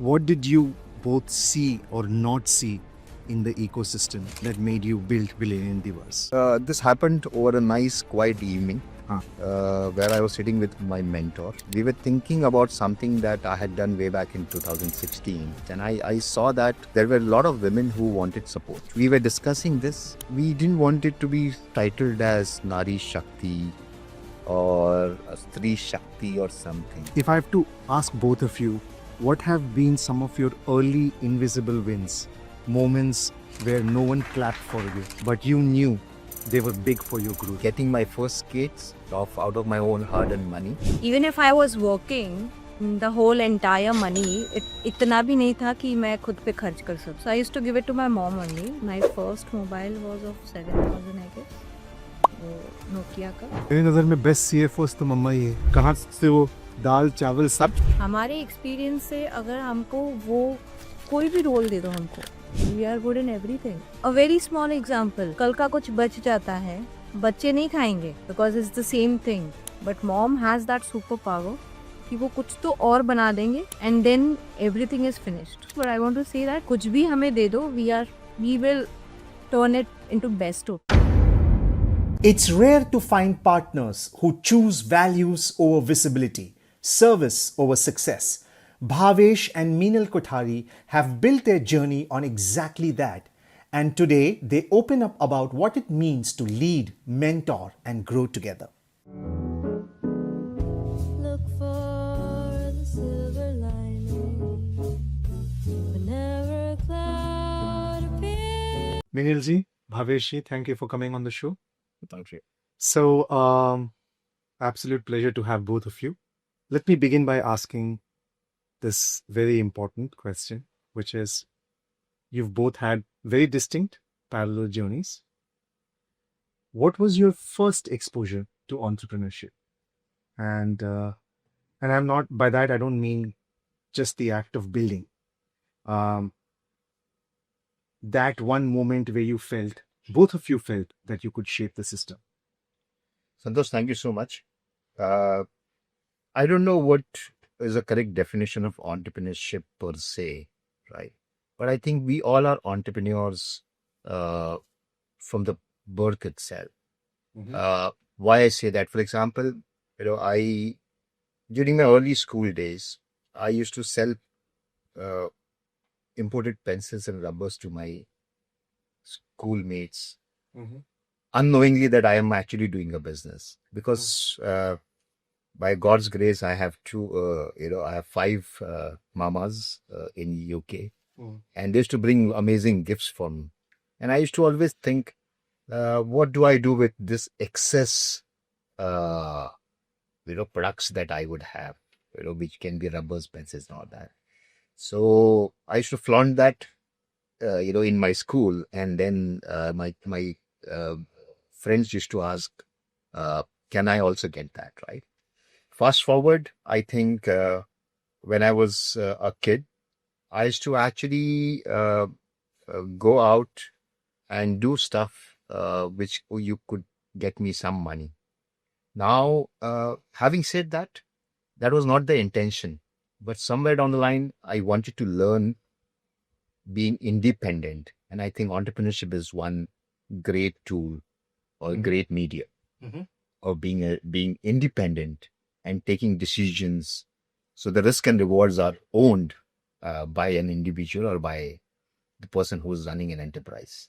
What did you both see or not see in the ecosystem that made you build Billian Divas? This happened over a nice, quiet evening Huh. where I was sitting with my mentor. We were thinking about something that I had done way back in 2016. And I saw that there were a lot of women who wanted support. We were discussing this. We didn't want it to be titled as Nari Shakti or Stree Shakti or something. If I have to ask both of you, what have been some of your early invisible wins? Moments where no one clapped for you, but you knew they were big for your growth. Getting my first skates out of my own hard-earned money. Even if I was working, the whole entire money, इतना भी नहीं था कि मैं खुद पे खर्च कर सकूं. So I used to give it to my mom only. My first mobile was of 7,000 I guess. वो Nokia का. मेरी नज़र में बेस्ट CFOs तो मम्मा ही है. कहाँ से वो दाल चावल सब. हमारे एक्सपीरियंस से अगर हमको वो कोई भी रोल दे दो हमको, we are good in everything. A very small example. कल का कुछ बच जाता है, बच्चे नहीं खाएंगे because it's the same thing. But mom has that superpower कि वो कुछ तो और बना देंगे and then everything is finished. But I want to say that कुछ भी हमें दे दो, we will turn it into best of. It's rare to find partners who choose values over visibility, service over success. Bhavesh and Minal Kothari have built their journey on exactly that. And today they open up about what it means to lead, mentor, and grow together. Look for the silver lining whenever a cloud appears. Minilji, Bhaveshji, thank you for coming on the show. Thank you. So, absolute pleasure to have both of you. Let me begin by asking this very important question, which is, you've both had very distinct parallel journeys. What was your first exposure to entrepreneurship? And I'm not, by that I don't mean just the act of building. That one moment where you felt, both of you felt that you could shape the system. Santosh, thank you so much. I don't know what is a correct definition of entrepreneurship per se, right? But I think we all are entrepreneurs from the birth itself. Why I say that? For example, during my early school days, I used to sell imported pencils and rubbers to my schoolmates, unknowingly that I am actually doing a business, because by God's grace, I have I have 5 mamas in UK, and they used to bring amazing gifts for me. And I used to always think, what do I do with this excess, products that I would have, which can be rubbers, pencils, and all that. So I used to flaunt that, in my school, and then my friends used to ask, can I also get that, right? Fast forward, I think when I was a kid, I used to actually go out and do stuff which you could get me some money. Now, having said that, that was not the intention. But somewhere down the line, I wanted to learn being independent. And I think entrepreneurship is one great tool or great media of being independent and taking decisions. So the risk and rewards are owned by an individual or by the person who is running an enterprise.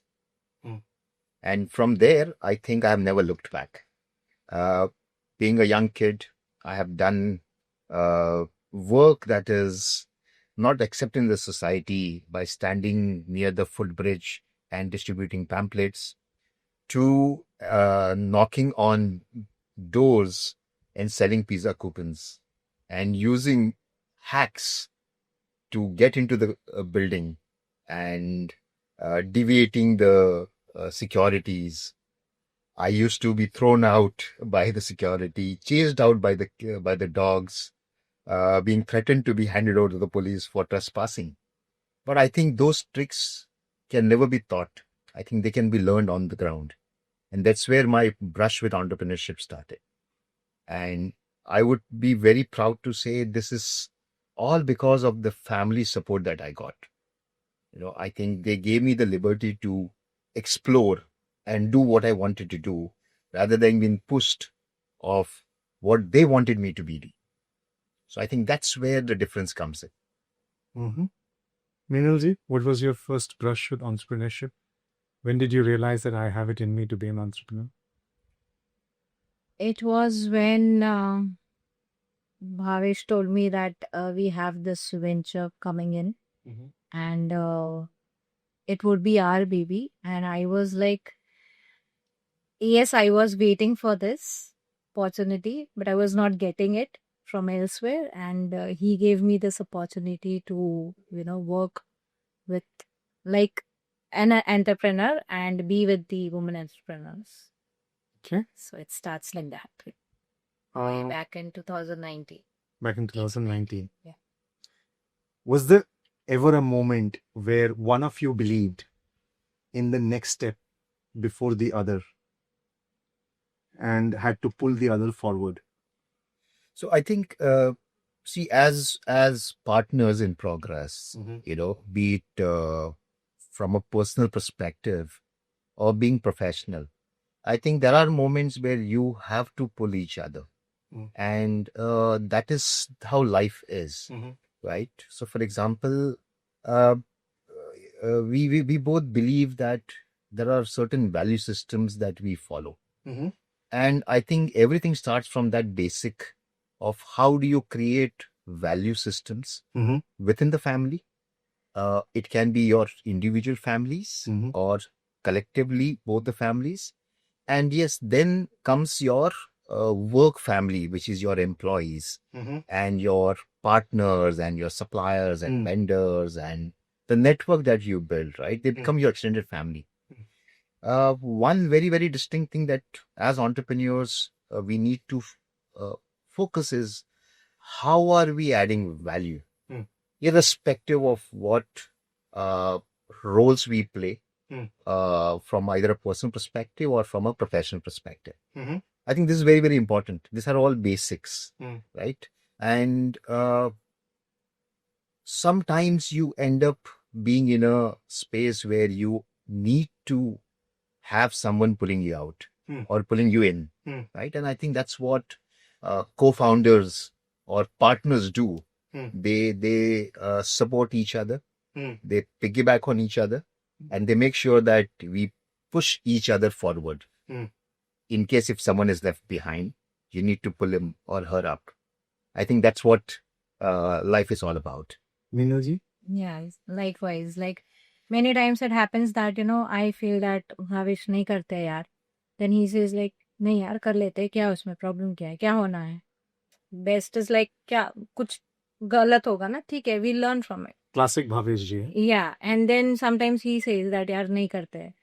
And from there, I think I have never looked back. Being a young kid, I have done work that is not accepted in the society by standing near the footbridge and distributing pamphlets, to knocking on doors and selling pizza coupons and using hacks to get into the building and deviating the securities. I used to be thrown out by the security, chased out by the dogs, being threatened to be handed over to the police for trespassing. But I think those tricks can never be taught. I think they can be learned on the ground. And that's where my brush with entrepreneurship started. And I would be very proud to say this is all because of the family support that I got. I think they gave me the liberty to explore and do what I wanted to do rather than being pushed of what they wanted me to be. So I think that's where the difference comes in. Mm-hmm. Minalji, what was your first brush with entrepreneurship? When did you realize that I have it in me to be an entrepreneur? It was when Bhavesh told me that we have this venture coming in and it would be our baby. And I was like, yes, I was waiting for this opportunity, but I was not getting it from elsewhere. And he gave me this opportunity to, work with like an entrepreneur and be with the women entrepreneurs. Okay. So it starts like that. Uh, Back in 2019. back in 2019. Yeah. Was there ever a moment where one of you believed in the next step before the other and had to pull the other forward? So I think, see, as partners in progress, be it from a personal perspective or being professional, I think there are moments where you have to pull each other. And that is how life is, right? So, for example, we both believe that there are certain value systems that we follow. And I think everything starts from that basic of how do you create value systems within the family. It can be your individual families or collectively both the families. And yes, then comes your work family, which is your employees and your partners and your suppliers and vendors and the network that you build, right? They become your extended family. One very, very distinct thing that as entrepreneurs, we need to focus is how are we adding value, irrespective of what roles we play from either a personal perspective or from a professional perspective. I think this is very, very important. These are all basics, right? And sometimes you end up being in a space where you need to have someone pulling you out or pulling you in, right? And I think that's what co-founders or partners do. They support each other, they piggyback on each other, and they make sure that we push each other forward. In case if someone is left behind, you need to pull him or her up. I think that's what life is all about. Minalji? Yeah, likewise. Like many times it happens that, I feel that Bhavesh nahi karte yaar. Then he says like, nahi yaar, kar lete, kya usme problem kya hai, kya hona hai? Best is like, kya, kuch galat hoga na, theek hai, we learn from it. Classic Bhavesh ji. Yeah, and then sometimes he says that yaar nahi karte hai.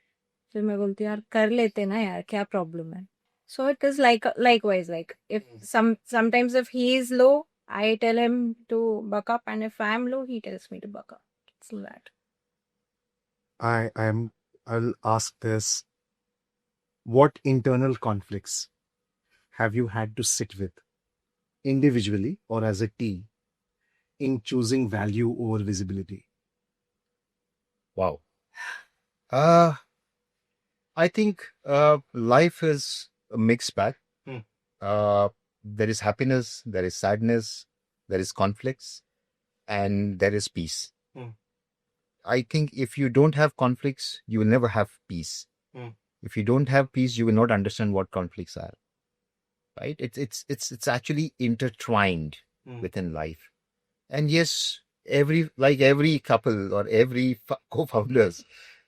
So मैं बोलती यार कर लेते ना यार, क्या problem है? So it is like likewise, like if sometimes if he is low, I tell him to buck up, and if I am low, he tells me to buck up. It's like that. I'll ask this. What internal conflicts have you had to sit with individually or as a team in choosing value over visibility? Wow. I think life is a mixed bag. There is happiness, there is sadness, there is conflicts, and there is peace. I think if you don't have conflicts, you will never have peace. If you don't have peace, you will not understand what conflicts are. Right? It's actually intertwined within life. And yes, every couple or every co-founders,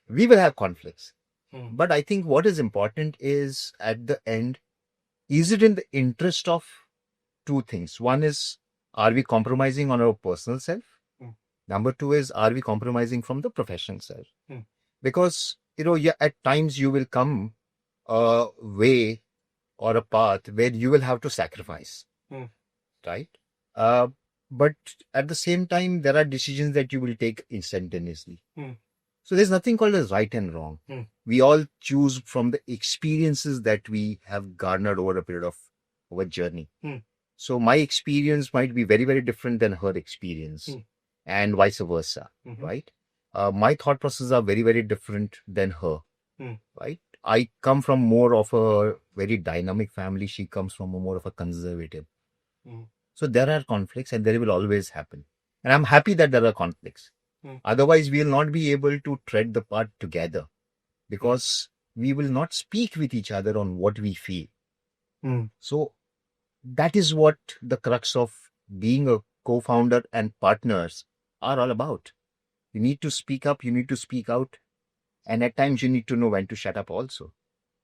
we will have conflicts. But I think what is important is at the end, is it in the interest of two things? One is, are we compromising on our personal self? Number two is, are we compromising from the professional self? Because, at times you will come a way or a path where you will have to sacrifice, right? But at the same time, there are decisions that you will take instantaneously. So there's nothing called as right and wrong. We all choose from the experiences that we have garnered over a period of our journey. So my experience might be very, very different than her experience, and vice versa, right? My thought processes are very, very different than her, right? I come from more of a very dynamic family. She comes from a more of a conservative. So there are conflicts, and there will always happen. And I'm happy that there are conflicts. Otherwise, we will not be able to tread the path together, because we will not speak with each other on what we feel. So that is what the crux of being a co-founder and partners are all about. You need to speak up, you need to speak out, and at times you need to know when to shut up also,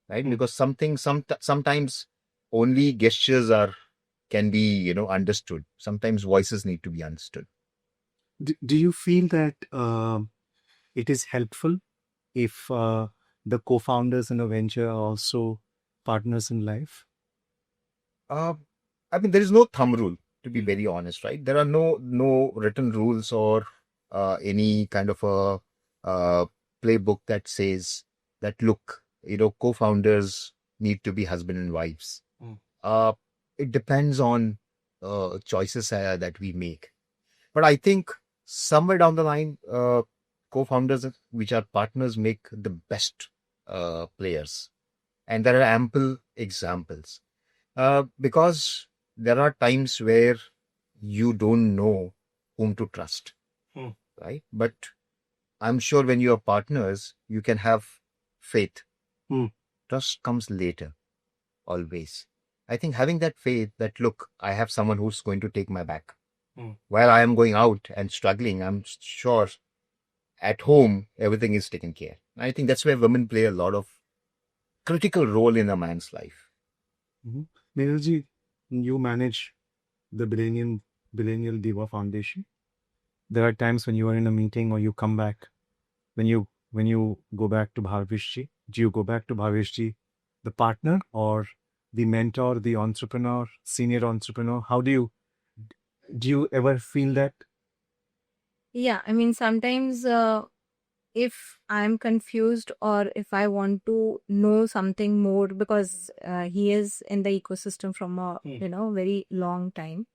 right? Because sometimes only gestures can be understood. Sometimes voices need to be understood. Do you feel that it is helpful if the co-founders in a venture are also partners in life? I mean, there is no thumb rule, to be very honest, right? There are no written rules or any kind of a playbook that says that, look, co-founders need to be husband and wives. It depends on choices that we make. But I think somewhere down the line, co-founders, which are partners, make the best players. And there are ample examples. Because there are times where you don't know whom to trust, right? But I'm sure when you are partners, you can have faith. Trust comes later, always. I think having that faith that, look, I have someone who's going to take my back. While I am going out and struggling, I'm sure at home, everything is taken care. I think that's where women play a lot of critical role in a man's life. Minalji, you manage the Billennium Diva Foundation. There are times when you are in a meeting or you come back, when you go back to Bhaveshji, do you go back to Bhaveshji, the partner or the mentor, the entrepreneur, senior entrepreneur? How do you ever feel that? Yeah, I mean, sometimes if I'm confused or if I want to know something more, because he is in the ecosystem from a very long time.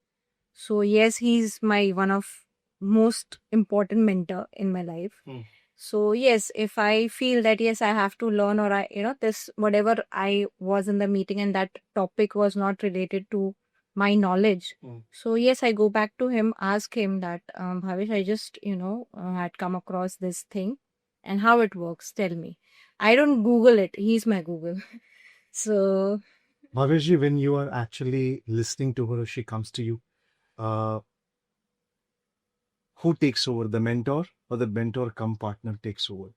So yes, he's my one of most important mentor in my life. So yes, if I feel that yes, I have to learn, or this whatever I was in the meeting and that topic was not related to my knowledge. So yes, I go back to him, ask him that Bhavesh, I just had come across this thing and how it works. Tell me. I don't Google it. He's my Google. So Bhaveshji, when you are actually listening to her, she comes to you. Who takes over, the mentor or the mentor come partner takes over?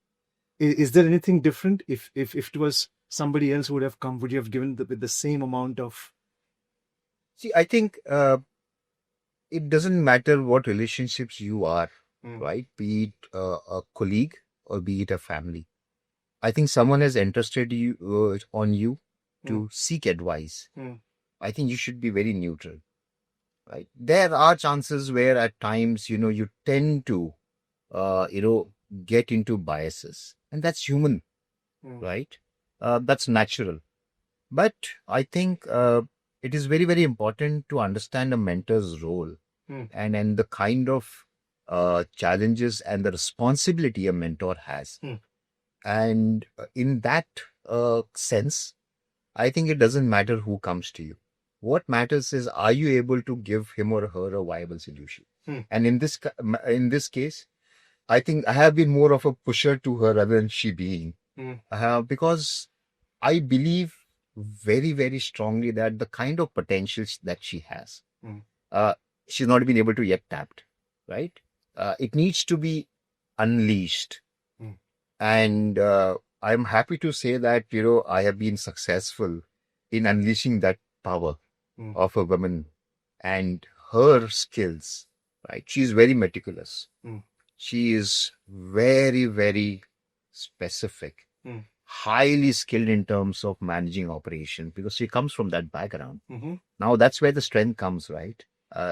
Is there anything different? If it was somebody else who would have come, would you have given with the same amount of? See, I think it doesn't matter what relationships you are, right? Be it a colleague or be it a family. I think someone has entrusted you on you to seek advice. I think you should be very neutral, right? There are chances where at times, you tend to, get into biases, and that's human, right? That's natural. But I think it is very, very important to understand a mentor's role and the kind of challenges and the responsibility a mentor has. And in that sense, I think it doesn't matter who comes to you. What matters is, are you able to give him or her a viable solution? And in this case, I think I have been more of a pusher to her rather than she being, because I believe very, very strongly that the kind of potential that she has, she's not been able to yet tapped, right? It needs to be unleashed. And I'm happy to say that, I have been successful in unleashing that power of a woman and her skills, right? She's very meticulous. She is very, very specific, highly skilled in terms of managing operations, because she comes from that background. Now that's where the strength comes, right?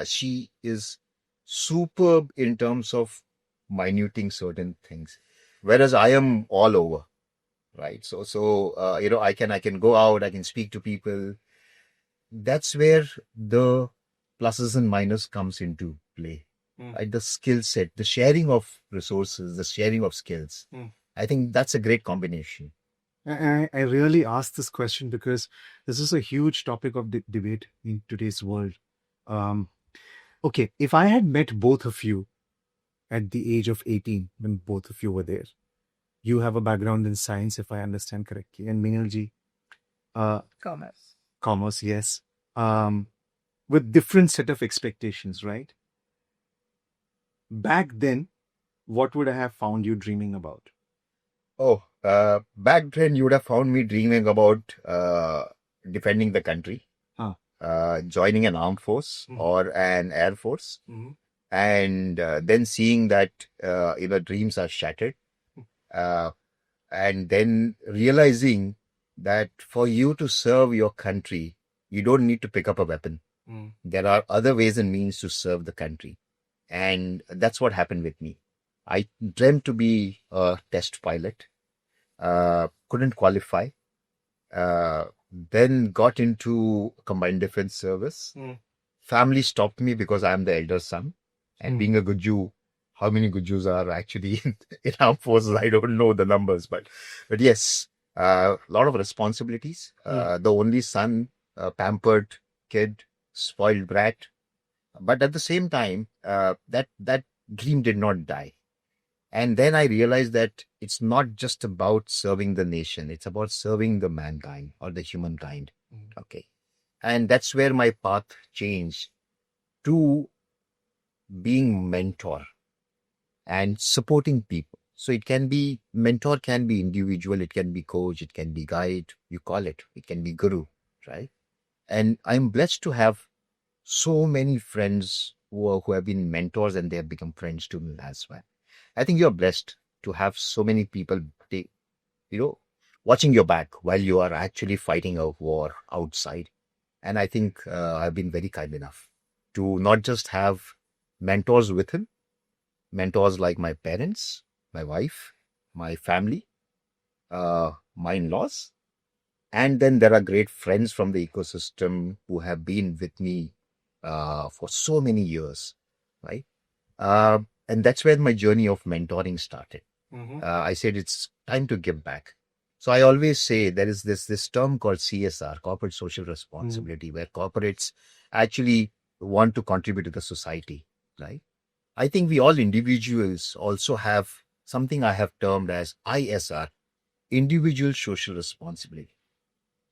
She is superb in terms of minuting certain things, whereas I am all over, right? So I can go out, I can speak to people. That's where the pluses and minus comes into play. Mm. Right? The skill set, the sharing of resources, the sharing of skills. Mm. I think that's a great combination. I really asked this question because this is a huge topic of debate in today's world. Okay, if I had met both of you at the age of 18, when both of you were there, you have a background in science, if I understand correctly, and Minalji, commerce, yes, with different set of expectations, right? Back then, what would I have found you dreaming about? Oh, back then you would have found me dreaming about defending the country, joining an armed force or an air force, and then seeing that dreams are shattered, and then realizing that for you to serve your country, you don't need to pick up a weapon. There are other ways and means to serve the country, and that's what happened with me. I dreamt to be a test pilot. Couldn't qualify. Then got into combined defense service. Family stopped me because I am the elder son, and being a Guju, how many Gujus are actually in armed forces? I don't know the numbers, but yes, a lot of responsibilities. The only son, pampered kid, spoiled brat, but at the same time, that dream did not die. And then I realized that it's not just about serving the nation, it's about serving the mankind or the humankind. Okay. And that's where my path changed to being mentor and supporting people. So it can be mentor, can be individual, it can be coach, it can be guide, you call it can be guru, right? And I'm blessed to have so many friends who have been mentors, and they have become friends to me as well. I think you're blessed to have so many people, watching your back while you are actually fighting a war outside. And I think I've been very kind enough to not just have mentors with him, mentors like my parents, my wife, my family, my in-laws. And then there are great friends from the ecosystem who have been with me for so many years, right? And that's where my journey of mentoring started. I said it's time to give back. So I always say there is this term called CSR, corporate social responsibility, where corporates actually want to contribute to the society, right? I think we all individuals also have something I have termed as ISR, individual social responsibility.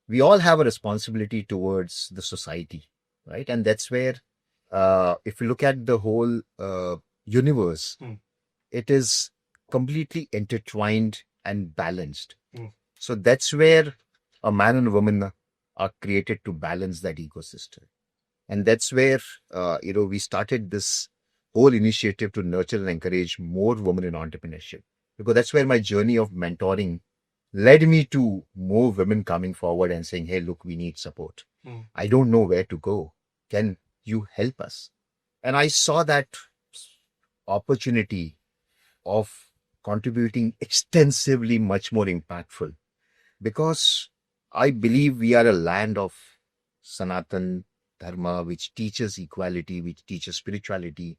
We all have a responsibility towards the society, right? And that's where, if you look at the whole universe, it is completely intertwined and balanced. So that's where a man and a woman are created to balance that ecosystem. And that's where, we started this whole initiative to nurture and encourage more women in entrepreneurship, because that's where my journey of mentoring led me to more women coming forward and saying, hey, look, we need support. I don't know where to go. Can you help us? And I saw that opportunity of contributing extensively much more impactful, because I believe we are a land of Sanatan Dharma, which teaches equality, which teaches spirituality,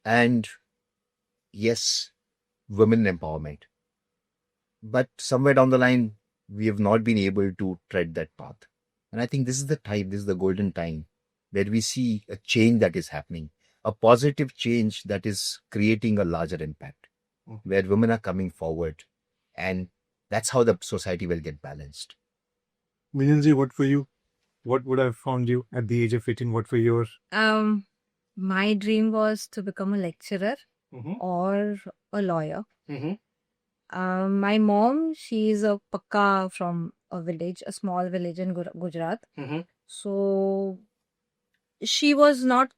and yes, women empowerment. But somewhere down the line, we have not been able to tread that path. And I think this is the time, this is the golden time where we see a change that is happening, a positive change that is creating a larger impact, where women are coming forward. And that's how the society will get balanced. Minalji, what for you? What would have found you at the age of 18? What were your... My dream was to become a lecturer or a lawyer. My mom, she's a pakka from a village, a small village in Gujarat. So she was not,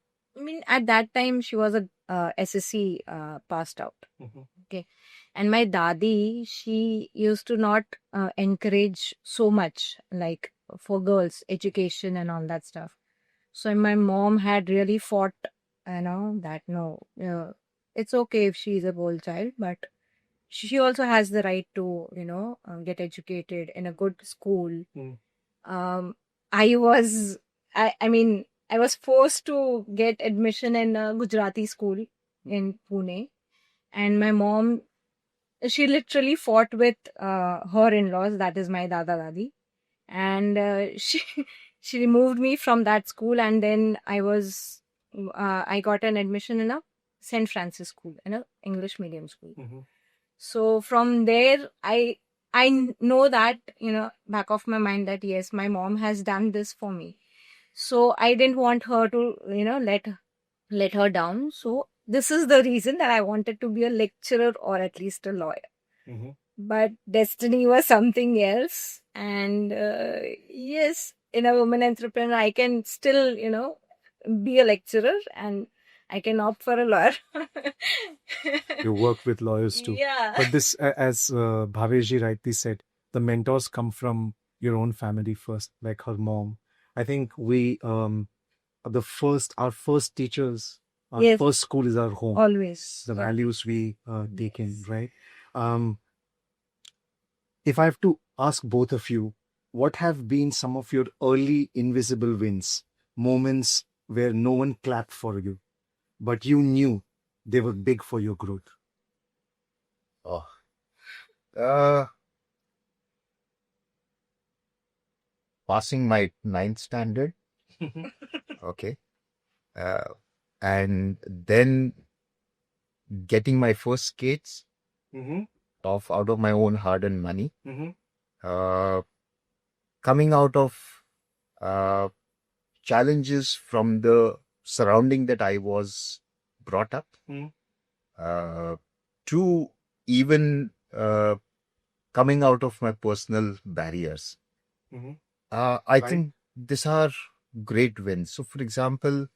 at that time she was a SSC passed out. Okay. And my dadi, she used to not encourage so much, like for girls, education and all that stuff. So my mom had really fought, that no, it's okay if she's a bold child, but she also has the right to, get educated in a good school. I I was forced to get admission in a Gujarati school in Pune, and my mom, she literally fought with her in-laws, that is my dada dadi, and she she removed me from that school, and then I got an admission in a St. Francis school, in a English medium school. So from there, I know that, back of my mind, that yes, my mom has done this for me. So I didn't want her to, let her down. So this is the reason that I wanted to be a lecturer or at least a lawyer. But destiny was something else. And yes, in a woman entrepreneur, I can still, be a lecturer, and I can opt for a lawyer. You work with lawyers too. Yeah. But this, as Bhavesh rightly said, the mentors come from your own family first, like her mom. I think we, our first teachers, our Yes. first school is our home. Always. The Yeah. values we take in, right? If I have to ask both of you, what have been some of your early invisible wins, moments where no one clapped for you, but you knew they were big for your growth? Oh, uh, passing my ninth standard. Okay. And then getting my first skates out of my own hard-earned money. Coming out of challenges from the surrounding that I was brought up, to even coming out of my personal barriers. I Right. think these are great wins. So, for example,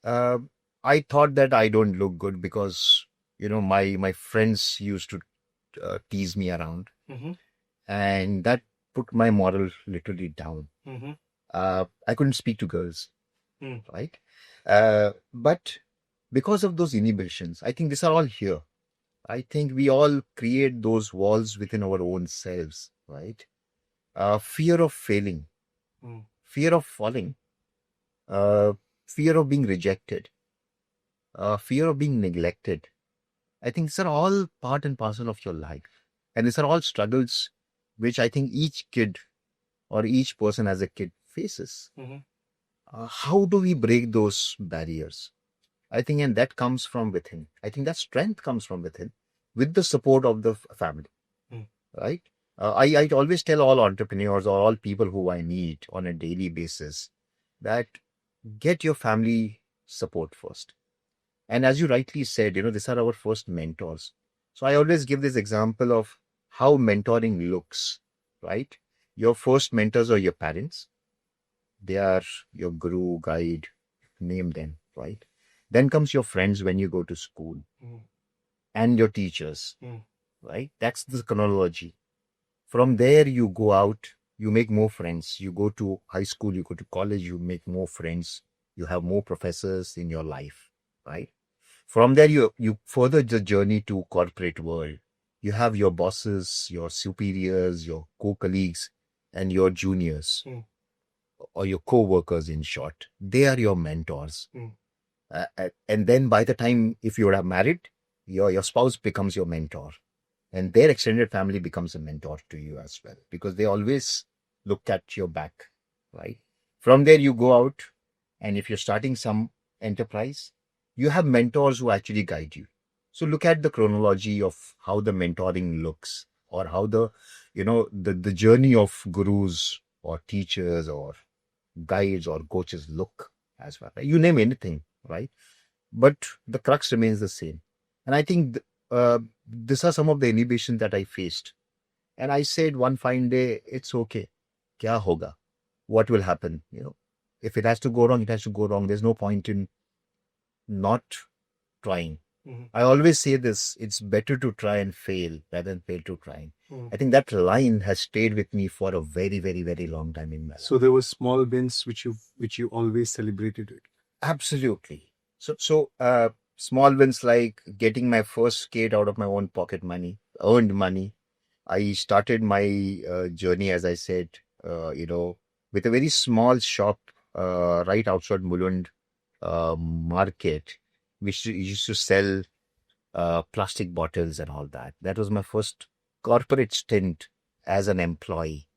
I thought that I don't look good because, my friends used to tease me around, and that put my moral literally down. I couldn't speak to girls, right? But because of those inhibitions, I think these are all here. I think we all create those walls within our own selves, right? Fear of failing, fear of falling, fear of being rejected, fear of being neglected. I think these are all part and parcel of your life. And these are all struggles which I think each kid or each person as a kid faces. How do we break those barriers? I think, and that comes from within. I think that strength comes from within with the support of the family, right? I always tell all entrepreneurs or all people who I meet on a daily basis that get your family support first. And as you rightly said, these are our first mentors. So I always give this example of how mentoring looks, right? Your first mentors are your parents. They are your guru, guide, name them, right? Then comes your friends when you go to school, and your teachers, right? That's the chronology. From there, you go out, you make more friends. You go to high school, you go to college, you make more friends. You have more professors in your life, right? From there, you further the journey to corporate world. You have your bosses, your superiors, your co-colleagues, and your juniors, or your co-workers, in short. They are your mentors. And then by the time, if you are married, your spouse becomes your mentor. And their extended family becomes a mentor to you as well, because they always look at your back, right? From there, you go out, and if you're starting some enterprise, you have mentors who actually guide you. So look at the chronology of how the mentoring looks, or how the journey of gurus or teachers or guides or coaches look as well. Right? You name anything, right? But the crux remains the same. And I think these are some of the inhibitions that I faced. And I said one fine day, it's okay. Kya hoga? What will happen? If it has to go wrong, it has to go wrong. There's no point in not trying. I always say this, it's better to try and fail rather than fail to try. I think that line has stayed with me for a very, very, very long time in my life. So there were small wins which you always celebrated it. Absolutely. So small wins like getting my first skate out of my own pocket money, earned money. I started my journey, as I said, with a very small shop right outside Mulund market. We used to sell plastic bottles and all that. That was my first corporate stint as an employee,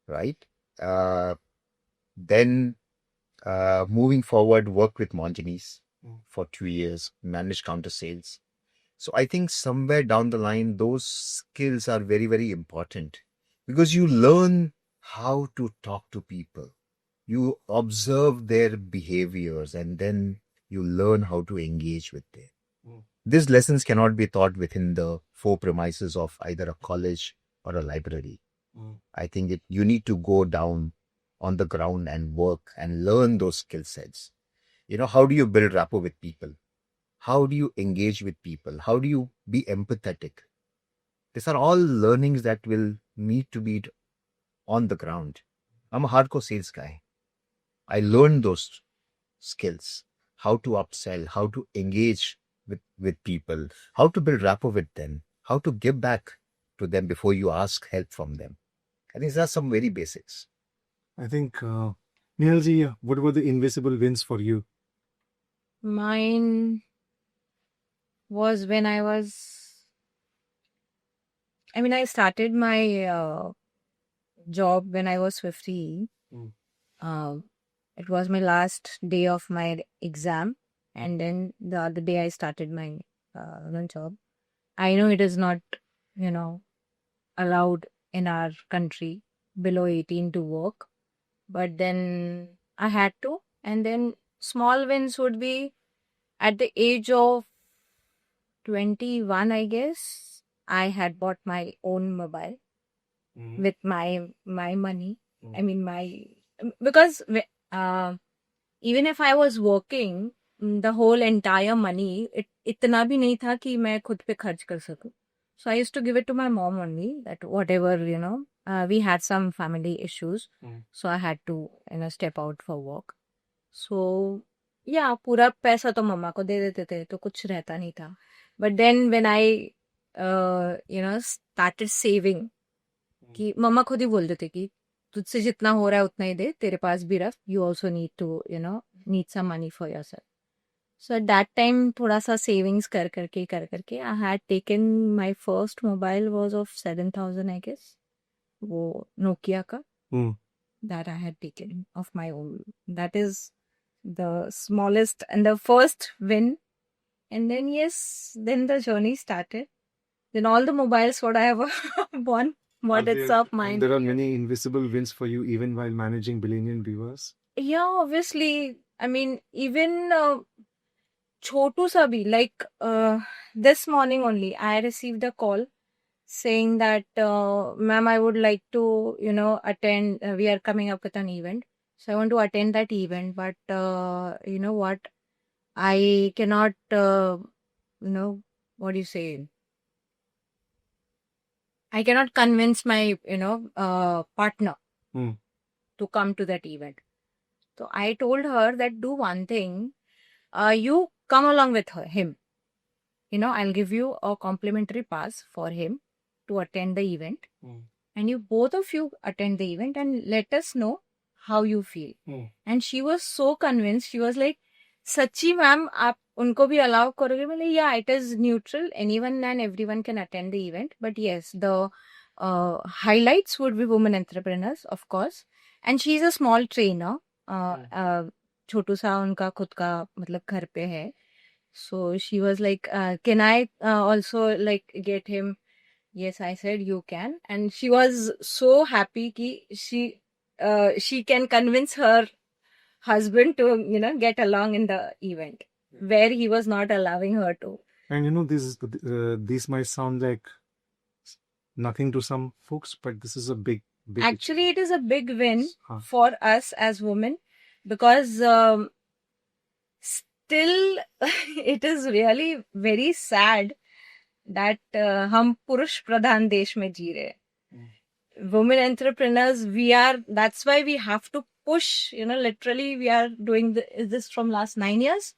right? Then moving forward, worked with Montanese for 2 years, managed counter sales. So I think somewhere down the line, those skills are very, very important because you learn how to talk to people. You observe their behaviors and then you learn how to engage with them. These lessons cannot be taught within the four premises of either a college or a library. I think you need to go down on the ground and work and learn those skill sets. How do you build rapport with people? How do you engage with people? How do you be empathetic? These are all learnings that will need to be on the ground. I'm a hardcore sales guy. I learned those skills, how to upsell, how to engage with people, how to build rapport with them, how to give back to them before you ask help from them. I think these are some very basics. I think, Minalji, what were the invisible wins for you? Mine was when I started my job when I was 15. It was my last day of my exam, and then the other day I started my job. I know it is not, allowed in our country below 18 to work, but then I had to. And then small wins would be at the age of 21, I guess. I had bought my own mobile with my money. I mean, because even if I was working, the whole entire money, इतना भी नहीं था कि मैं खुद पे खर्च कर सकूं. So I used to give it to my mom only, that whatever, we had some family issues. So I had to, step out for work. So, yeah, पूरा पैसा तो मम्मा को दे देते थे, तो कुछ रहता नहीं था. But then when I, started saving, कि मम्मा खुद ही बोल देते कि तुझसे जितना हो रहा है उतना ही दे, तेरे पास भी रख, you also need to, need some money for yourself. So at that time, थोड़ा सा savings कर करके, I had taken my first mobile was of 7,000, I guess. वो Nokia का. That I had taken of my own. That is the smallest and the first win. And then, yes, then the journey started. Then all the mobiles what I have bought it's of mine. There are many invisible wins for you even while managing Billennium Divas. Yeah, obviously. I mean, even Chotu Sabi, like this morning only, I received a call saying that, ma'am, I would like to, attend, we are coming up with an event. So I want to attend that event, but you know what? I cannot, what do you say? I cannot convince my, partner to come to that event. So I told her that do one thing, you come along with him. I'll give you a complimentary pass for him to attend the event. And you both of you attend the event and let us know how you feel. And she was so convinced. She was like, Sachi ma'am, aap unko bhi allow karoge? Like, yeah, it is neutral. Anyone and everyone can attend the event. But yes, the highlights would be women entrepreneurs, of course. And she's a small trainer. छोटू सा उनका खुद का मतलब घर पे है. So she was like, can I also like get him? Yes, I said you can. And she was so happy ki she can convince her husband to, get along in the event where he was not allowing her to. And this might sound like nothing to some folks, but this is a big Actually, it is a big win for us as women because still it is really very sad that हम पुरुष प्रधान देश में जी रहे. Women entrepreneurs, that's why we have to push, literally we are doing this from last 9 years.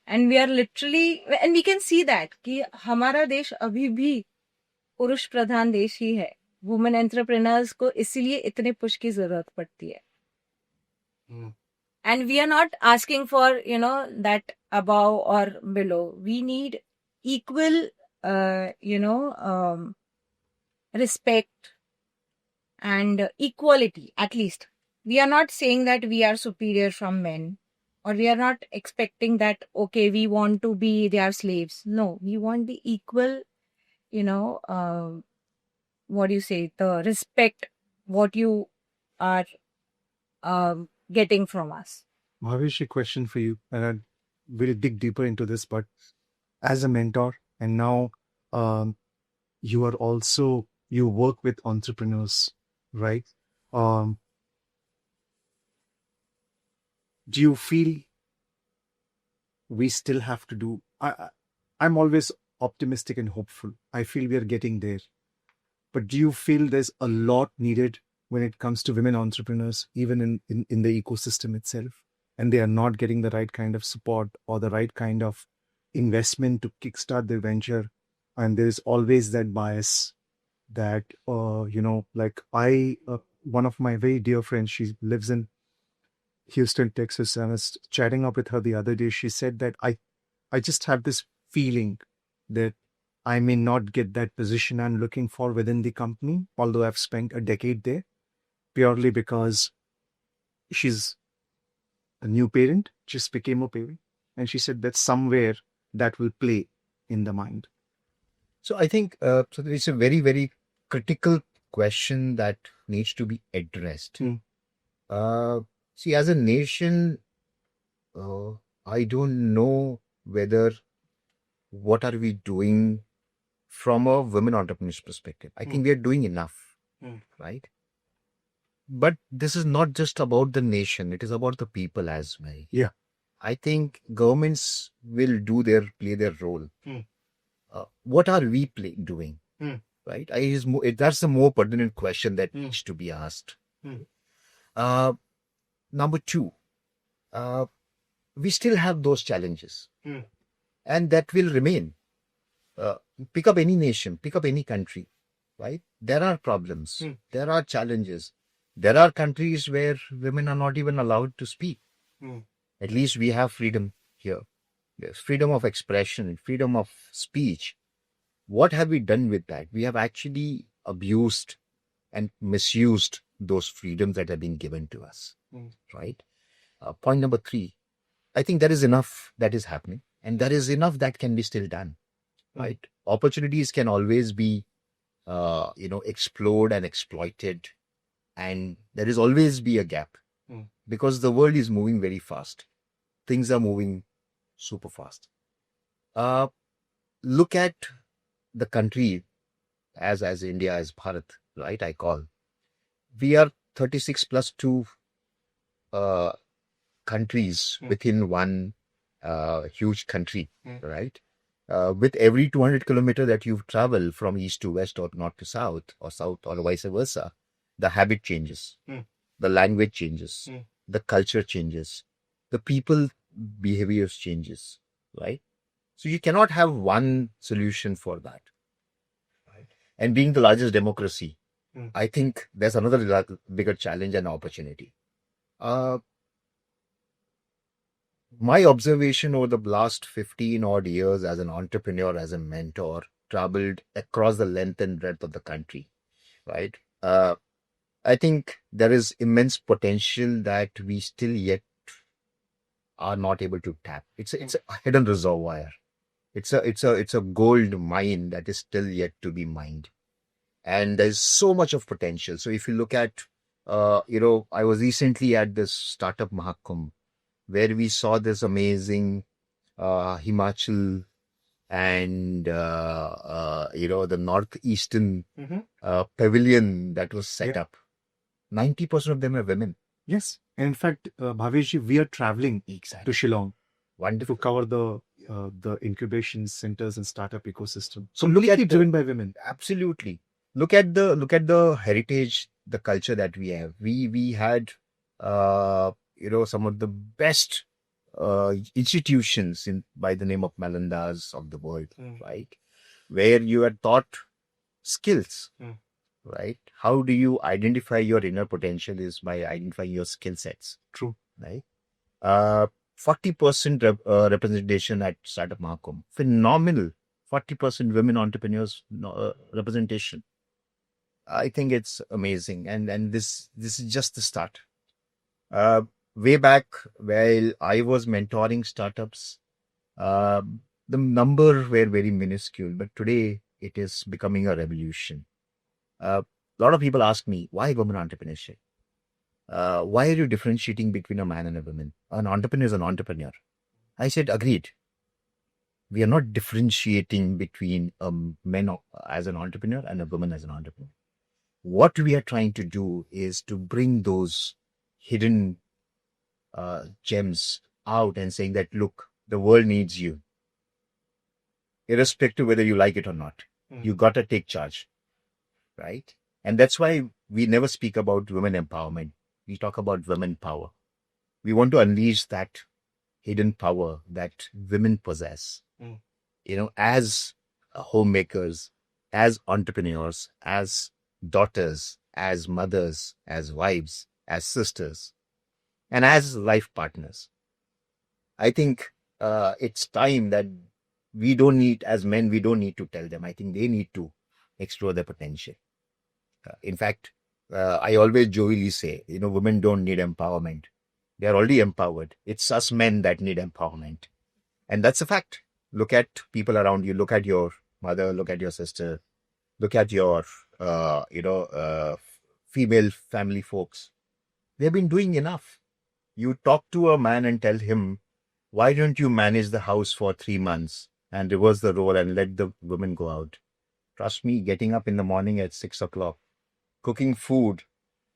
And we are literally, and we can see that कि हमारा देश अभी भी पुरुष प्रधान देश ही है. Women entrepreneurs को इसीलिए इतने पुश की जरूरत पड़ती है. And we are not asking for, that above or below. We need equal, respect and equality, at least. We are not saying that we are superior from men, or we are not expecting that, okay, we want to be their slaves. No, we want the equal, what do you say, the respect, what you are getting from us. Bhavesh, a question for you, and I will dig deeper into this, but as a mentor, and now um, you work with entrepreneurs, right? Um, do you feel we still have to do? I'm always optimistic and hopeful. I feel we are getting there. But do you feel there's a lot needed when it comes to women entrepreneurs, even in the ecosystem itself, and they are not getting the right kind of support or the right kind of investment to kickstart their venture? And there is always that bias that, like one of my very dear friends, she lives in Houston, Texas, and I was chatting up with her the other day. She said that I just have this feeling that I may not get that position I'm looking for within the company, although I've spent a decade there, purely because she's a new parent, just became a parent. And she said that somewhere that will play in the mind. So I think so it's a very, very critical question that needs to be addressed. See, as a nation, I don't know whether what are we doing from a women entrepreneurs perspective. I think we are doing enough, right? But this is not just about the nation; it is about the people as well. Yeah. I think governments will play their role. What are we doing? Right? That's a more pertinent question that needs to be asked. Number two, we still have those challenges, and that will remain. Pick up any nation, pick up any country, right? There are problems, there are challenges. There are countries where women are not even allowed to speak. At least we have freedom here. There's freedom of expression, freedom of speech. What have we done with that? We have actually abused and misused those freedoms that have been given to us, right? Point number three, I think there is enough that is happening, and there is enough that can be still done, right? Opportunities can always be, explored and exploited, and there is always be a gap because the world is moving very fast. Things are moving super fast. Look at the country as India, as Bharat, right? I call. We are 36 plus 2 countries within one huge country, right? With every 200 kilometer that you travel from east to west or north to south or vice versa, the habit changes, the language changes, the culture changes, the people behaviors changes, right? So you cannot have one solution for that. Right? And being the largest democracy, I think there's another bigger challenge and opportunity. My observation over the last 15 odd years as an entrepreneur, as a mentor, traveled across the length and breadth of the country, right? I think there is immense potential that we still yet are not able to tap. It's a hidden reservoir. It's a gold mine that is still yet to be mined, and there's so much of potential. So if you look at, I was recently at this startup Mahakumbh, where we saw this amazing Himachal and the northeastern pavilion that was set up. 90% of them are women. Yes. And in fact, Bhavesh, we are traveling to Shillong. Wonderful. To cover the incubation centers and startup ecosystem. So completely driven by women. Absolutely. Look at the heritage, the culture that we have. We had some of the best institutions by the name of Nalandas of the world, right? Where you are taught skills, right? How do you identify your inner potential is by identifying your skill sets. True. Right? 40% representation at Startup Mahakumbh. Phenomenal. 40% women entrepreneurs representation. I think it's amazing. And this is just the start. Way back while I was mentoring startups, the number were very minuscule, but today it is becoming a revolution. A lot of people ask me, why women entrepreneurship? Why are you differentiating between a man and a woman? An entrepreneur is an entrepreneur. I said, agreed. We are not differentiating between a man as an entrepreneur and a woman as an entrepreneur. What we are trying to do is to bring those hidden gems out and saying that, look, the world needs you. Irrespective whether you like it or not, you got to take charge, right? And that's why we never speak about women empowerment. We talk about women power. We want to unleash that hidden power that women possess, as homemakers, as entrepreneurs, as daughters, as mothers, as wives, as sisters, and as life partners. I think it's time that we don't need, as men, we don't need to tell them. I think they need to explore their potential. In fact, I always jovially say, women don't need empowerment. They are already empowered. It's us men that need empowerment. And that's a fact. Look at people around you. Look at your mother. Look at your sister. Look at your, female family folks. They've been doing enough. You talk to a man and tell him, why don't you manage the house for 3 months and reverse the role and let the women go out? Trust me, getting up in the morning at 6 o'clock, cooking food,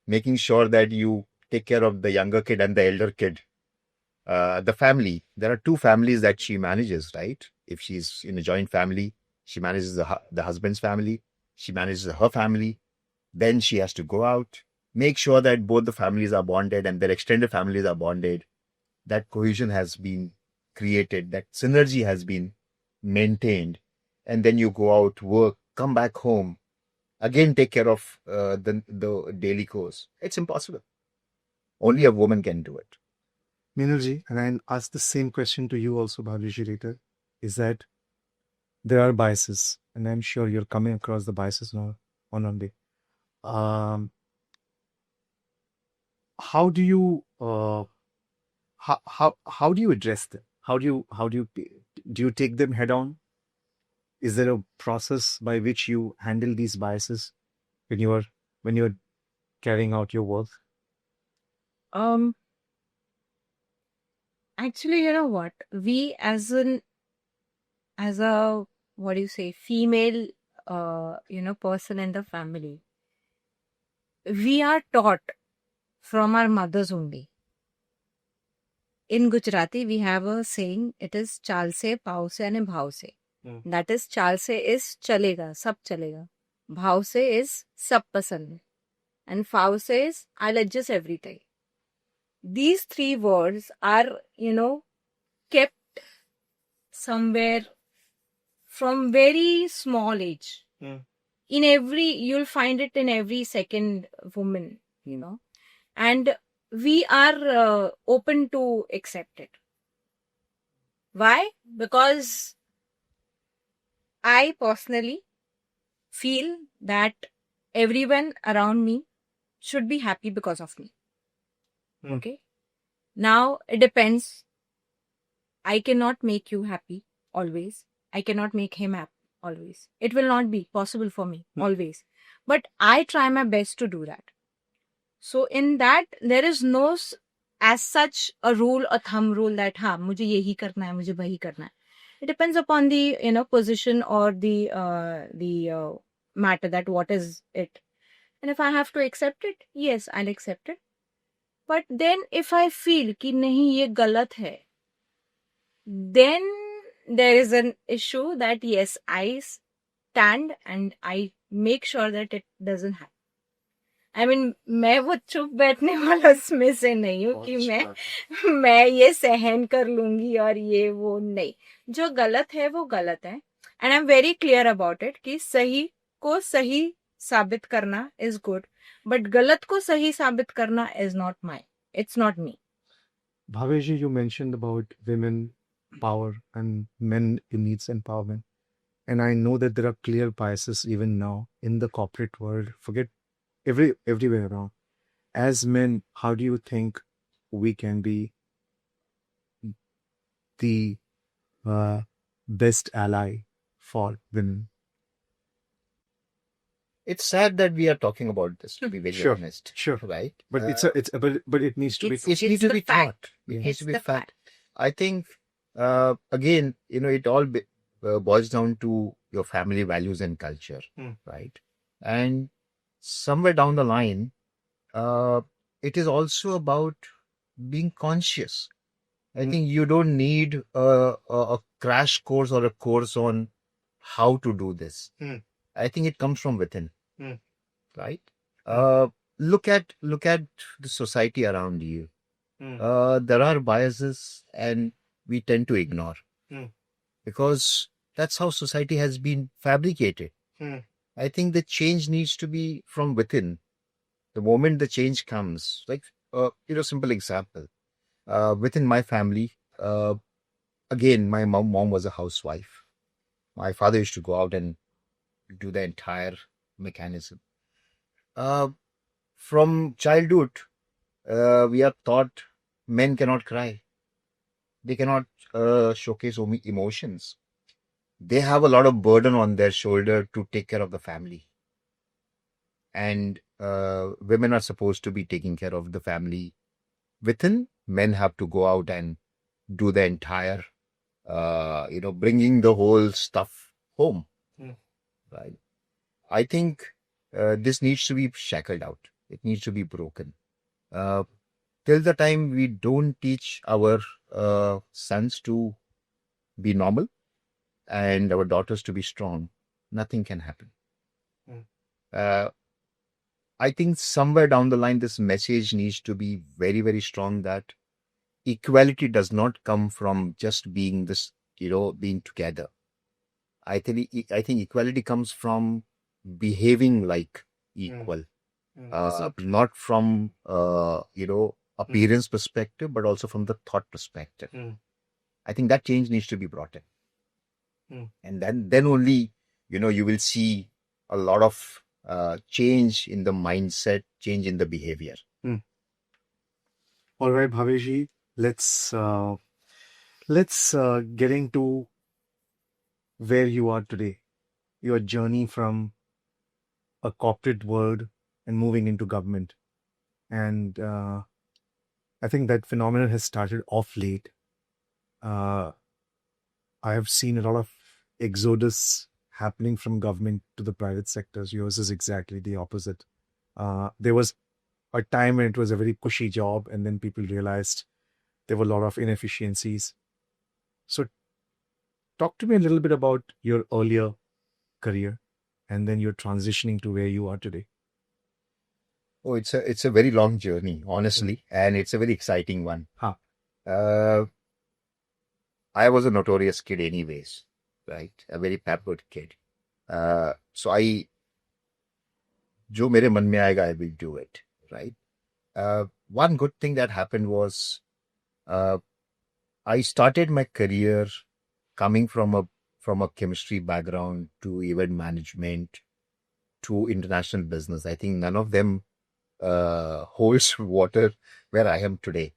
making sure that you take care of the younger kid and the elder kid, the family. There are 2 families that she manages, right? If she's in a joint family, she manages the husband's family, she manages her family. Then she has to go out, make sure that both the families are bonded and their extended families are bonded. That cohesion has been created, that synergy has been maintained. And then you go out, work, come back home, again take care of the daily course. It's impossible. Only a woman can do it. Minalji, and I'll ask the same question to you also, Bhavesh, later, is that there are biases, and I'm sure you're coming across the biases now on one day. How do you how do you address them? How do you take them head on? Is there a process by which you handle these biases when you're carrying out your work? Actually, you know what? We as a what do you say, female person in the family, we are taught from our mothers only. In Gujarati, we have a saying, it is chal se, pav se, and bhav se. That is, chal se is chalega, sab chalega. Bhav se is sab pasand. And pav se is I'll adjust everything. These 3 words are, kept somewhere from very small age. You'll find it in every second woman, and we are open to accept it. Why? Because I personally feel that everyone around me should be happy because of me. Okay? Now, it depends. I cannot make you happy always. I cannot make him happy always. It will not be possible for me always. But I try my best to do that. So in that, there is no as such a rule, a thumb rule that मुझे यही करना है, मुझे वही करना है. It depends upon the position or the matter, that what is it. And if I have to accept it, yes, I'll accept it. But then if I feel कि नहीं ये गलत है, then there is an issue that yes, I stand and I make sure that it doesn't happen. I mean, मैं वो चुप बैठने वाला उसमें से नहीं हूँ कि मैं ये सहन कर लूंगी और ये वो नहीं. जो गलत है वो गलत है. And I'm very clear about it कि सही को सही साबित करना is good, but गलत को सही साबित करना is not it's not me. Bhavesh, you mentioned about women power and men needs empowerment. And I know that there are clear biases even now in the corporate world. Forget everywhere around. As men, how do you think we can be the uh, best ally for women? It's sad that we are talking about this, to be very Sure, honest, sure. right? But but it needs to be. It needs to be taught. It Yeah. needs to be taught. I think, again, it all boils down to your family values and culture, right? And somewhere down the line, it is also about being conscious. I think you don't need a crash course or a course on how to do this. I think it comes from within, right? Look at the society around you. There are biases, and we tend to ignore because that's how society has been fabricated. I think the change needs to be from within. The moment the change comes, like simple example, within my family, again, my mom was a housewife. My father used to go out and do the entire mechanism. From childhood, we are taught men cannot cry. They cannot showcase emotions. They have a lot of burden on their shoulder to take care of the family. And women are supposed to be taking care of the family within. Men have to go out and do the entire, bringing the whole stuff home. Right. I think this needs to be shackled out. It needs to be broken. Till the time we don't teach our sons to be normal and our daughters to be strong, nothing can happen. I think somewhere down the line, this message needs to be very, very strong that equality does not come from just being being together. I think equality comes from behaving like equal, not from appearance perspective, but also from the thought perspective. I think that change needs to be brought in, and then only you will see a lot of change in the mindset, change in the behavior. All right, Bhavesh, let's get into where you are today. Your journey from a corporate world and moving into government, and I think that phenomenon has started off late. I have seen a lot of exodus happening from government to the private sectors. Yours is exactly the opposite. There was a time when it was a very cushy job, and then people realized there were a lot of inefficiencies. So, talk to me a little bit about your earlier career, and then you're transitioning to where you are today. Oh, it's a very long journey, honestly, and it's a very exciting one. I was a notorious kid anyways, right? A very pampered kid. So jo mere man mein aayega, I will do it, right? One good thing that happened was I started my career coming from a chemistry background to event management to international business. I think none of them holds water where I am today.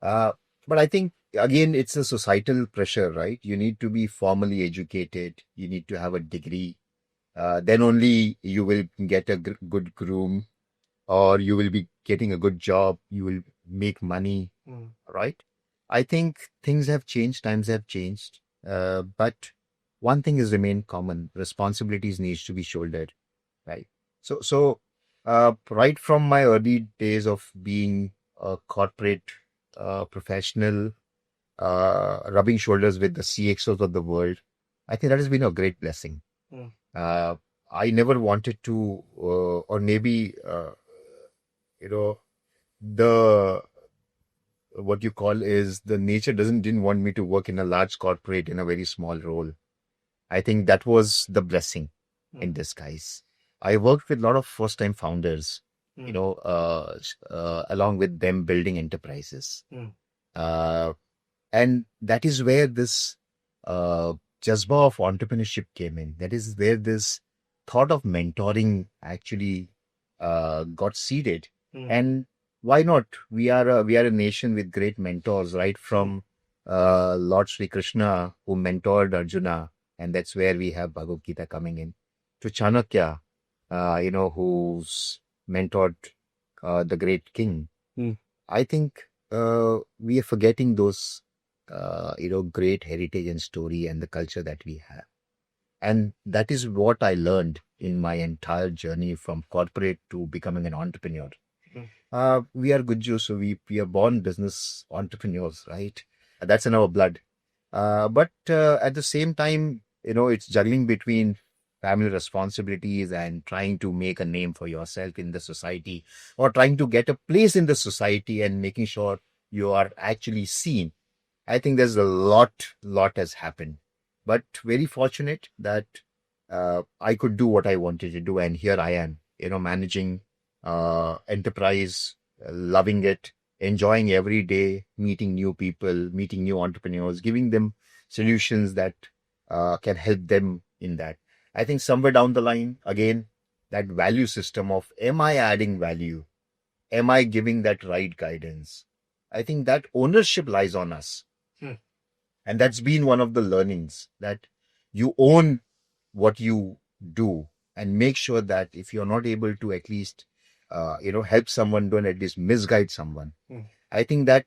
But I think, again, it's a societal pressure, right? You need to be formally educated. You need to have a degree. Then only you will get a good groom, or you will be getting a good job. You will make money, right? I think things have changed. Times have changed. But one thing has remained common. Responsibilities needs to be shouldered, right? So right from my early days of being a corporate professional, rubbing shoulders with the CXOs of the world, I think that has been a great blessing. I never wanted to, or maybe, what you call is the nature didn't want me to work in a large corporate in a very small role. I think that was the blessing in disguise. I worked with a lot of first-time founders, along with them building enterprises. Uh, and that is where this jazba of entrepreneurship came in. That is where this thought of mentoring actually got seeded. And why not? We are a nation with great mentors, right from Lord Sri Krishna, who mentored Arjuna, and that's where we have Bhagavad Gita coming in, to Chanakya, who's mentored the great king. Hmm. I think we are forgetting those, great heritage and story and the culture that we have. And that is what I learned in my entire journey from corporate to becoming an entrepreneur. We are Gujju, so we are born business entrepreneurs, right? That's in our blood. But at the same time, it's juggling between family responsibilities and trying to make a name for yourself in the society, or trying to get a place in the society and making sure you are actually seen. I think there's a lot has happened, but very fortunate that I could do what I wanted to do, and here I am, managing enterprise, loving it, enjoying every day, meeting new people, meeting new entrepreneurs, giving them solutions that can help them in that. I think somewhere down the line, again, that value system of, am I adding value? Am I giving that right guidance? I think that ownership lies on us. And that's been one of the learnings, that you own what you do, and make sure that if you're not able to at least, help someone, don't at least misguide someone. I think that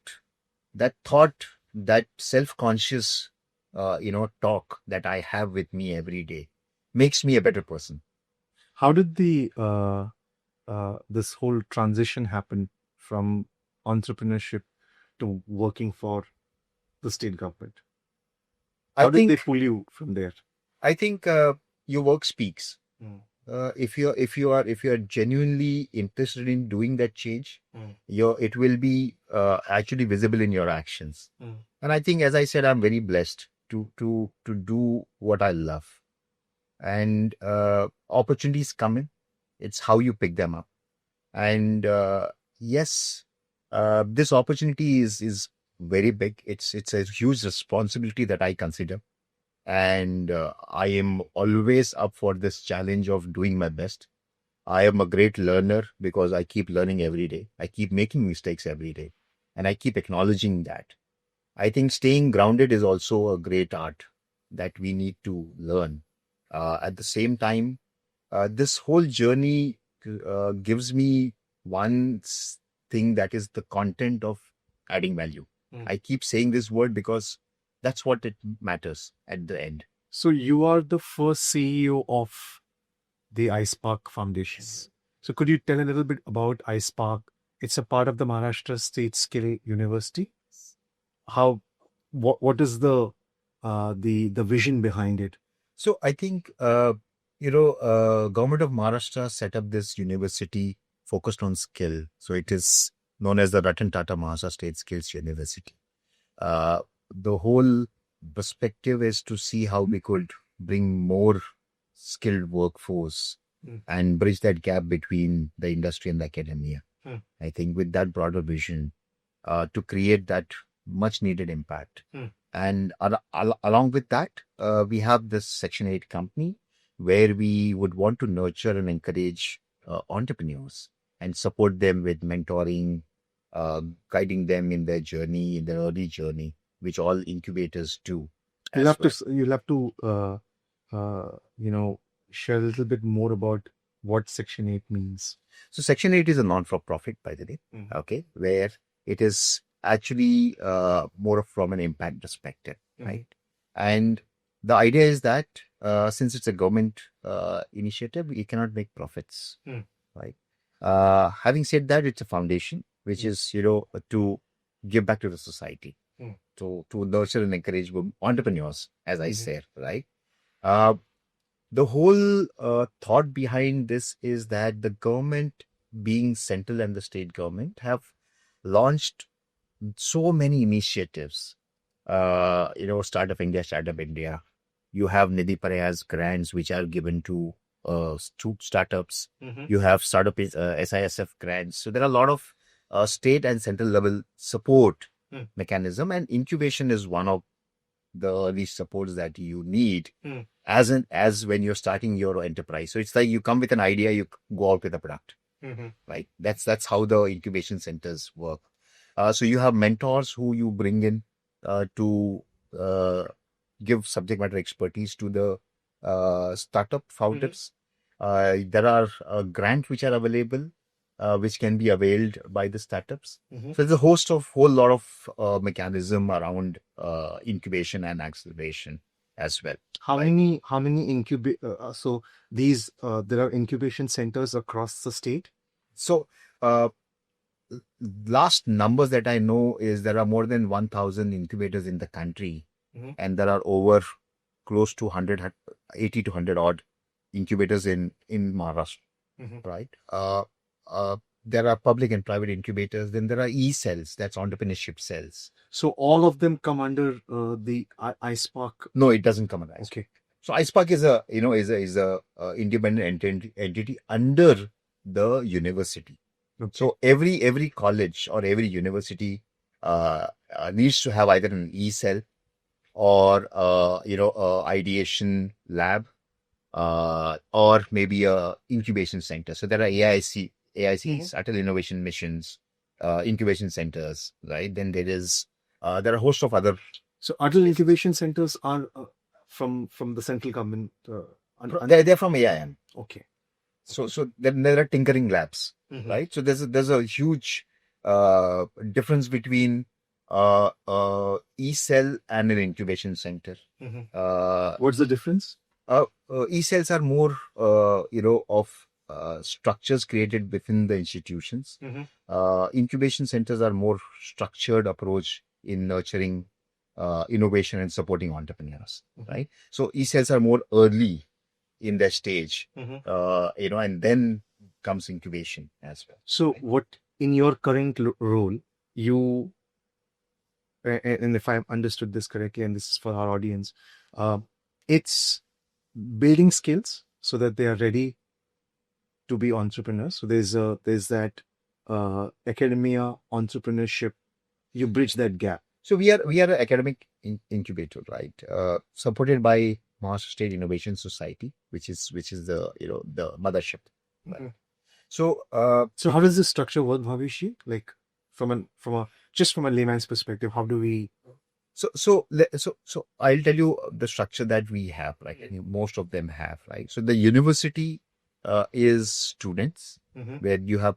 thought, that self-conscious, talk that I have with me every day makes me a better person. How did this whole transition happen from entrepreneurship to working for the state government? How did they pull you from there? I think your work speaks. If you are genuinely interested in doing that change, it will be actually visible in your actions. And I think, as I said, I'm very blessed to do what I love. And opportunities come in. It's how you pick them up. And yes, this opportunity is very big. It's a huge responsibility that I consider. And I am always up for this challenge of doing my best. I am a great learner because I keep learning every day. I keep making mistakes every day, and I keep acknowledging that. I think staying grounded is also a great art that we need to learn. At the same time, this whole journey gives me one thing, that is the content of adding value. I keep saying this word because that's what it matters at the end. So you are the first CEO of the iSpark Foundation. So could you tell a little bit about iSpark? It's a part of the Maharashtra State Skill University. What is the vision behind it? So I think government of Maharashtra set up this university focused on skill. So it is known as the Ratan Tata Maharashtra State Skills University. The whole perspective is to see how we could bring more skilled workforce and bridge that gap between the industry and the academia. I think with that broader vision, to create that much needed impact. And along with that, we have this Section 8 company where we would want to nurture and encourage entrepreneurs and support them with mentoring, guiding them in their journey, in their early journey, which all incubators do. You'll have to share a little bit more about what Section 8 means. So Section 8 is a non-for-profit, by the way, okay, where it is actually more from an impact perspective, right? And the idea is that since it's a government initiative, it cannot make profits, right? Having said that, it's a foundation, which is, to give back to the society, to nurture and encourage entrepreneurs, as I said, right? The whole thought behind this is that the government, being central and the state government, have launched so many initiatives. Startup India. You have Nidhi Parayas grants, which are given to startups. You have startup SISF grants. So there are a lot of state and central level support mechanism, and incubation is one of the early supports that you need Mm. as when you're starting your enterprise. So it's like you come with an idea, you go out with a product, Mm-hmm. right? That's how the incubation centers work. So you have mentors who you bring in to give subject matter expertise to the startup founders. There are grants which are available, which can be availed by the startups. Mm-hmm. So there's a whole lot of mechanism around incubation and acceleration as well. How many so these there are incubation centers across the state? So last numbers that I know is there are more than 1,000 incubators in the country, and there are over close to 80 to 100 odd incubators in Maharashtra, right? There are public and private incubators. Then there are e-cells, that's entrepreneurship cells. So all of them come under the iSpark. No, it doesn't come under iSpark. Okay. So iSpark is a independent entity under the university. Okay. So every college or every university needs to have either an e-cell or ideation lab, or maybe a incubation center. So there are AICs, Atal Innovation Missions, incubation centers, right? Then there are a host of other. So Adult incubation centers are from the central government. They're from AIM. Okay. So then there are tinkering labs, right? So there's a huge difference between e-cell and an incubation center. What's the difference? E-cells are more of structures created within the institutions. Incubation centers are more structured approach in nurturing innovation and supporting entrepreneurs, right? So e-cells are more early in their stage, and then comes incubation as well. So what in your current role, you, and if I understood this correctly, and this is for our audience, it's building skills so that they are ready to be entrepreneurs. So there's that academia, entrepreneurship, you bridge that gap. So we are an academic incubator, right? Supported by Maharashtra State Innovation Society, which is the the mothership. Right? So how does this structure work, Bhavesh? Like from a layman's perspective, how do we? So I'll tell you the structure that we have, like most of them have, right? So the university is students, where you have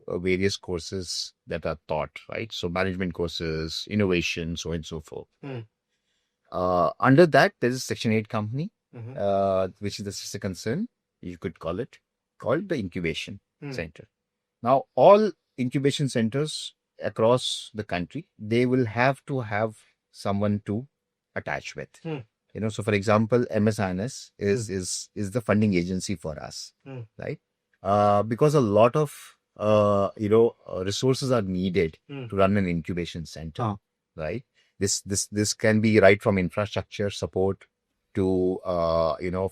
various courses that are taught, right? So management courses, innovation, so on and so forth. Under that, there is a Section 8 company, which is the sister concern, you could call it, called the incubation center. Now, all incubation centers across the country, they will have to have someone to attach with. So for example, MSINS is the funding agency for us, right? Because a lot of resources are needed to run an incubation center, right? This can be right from infrastructure support to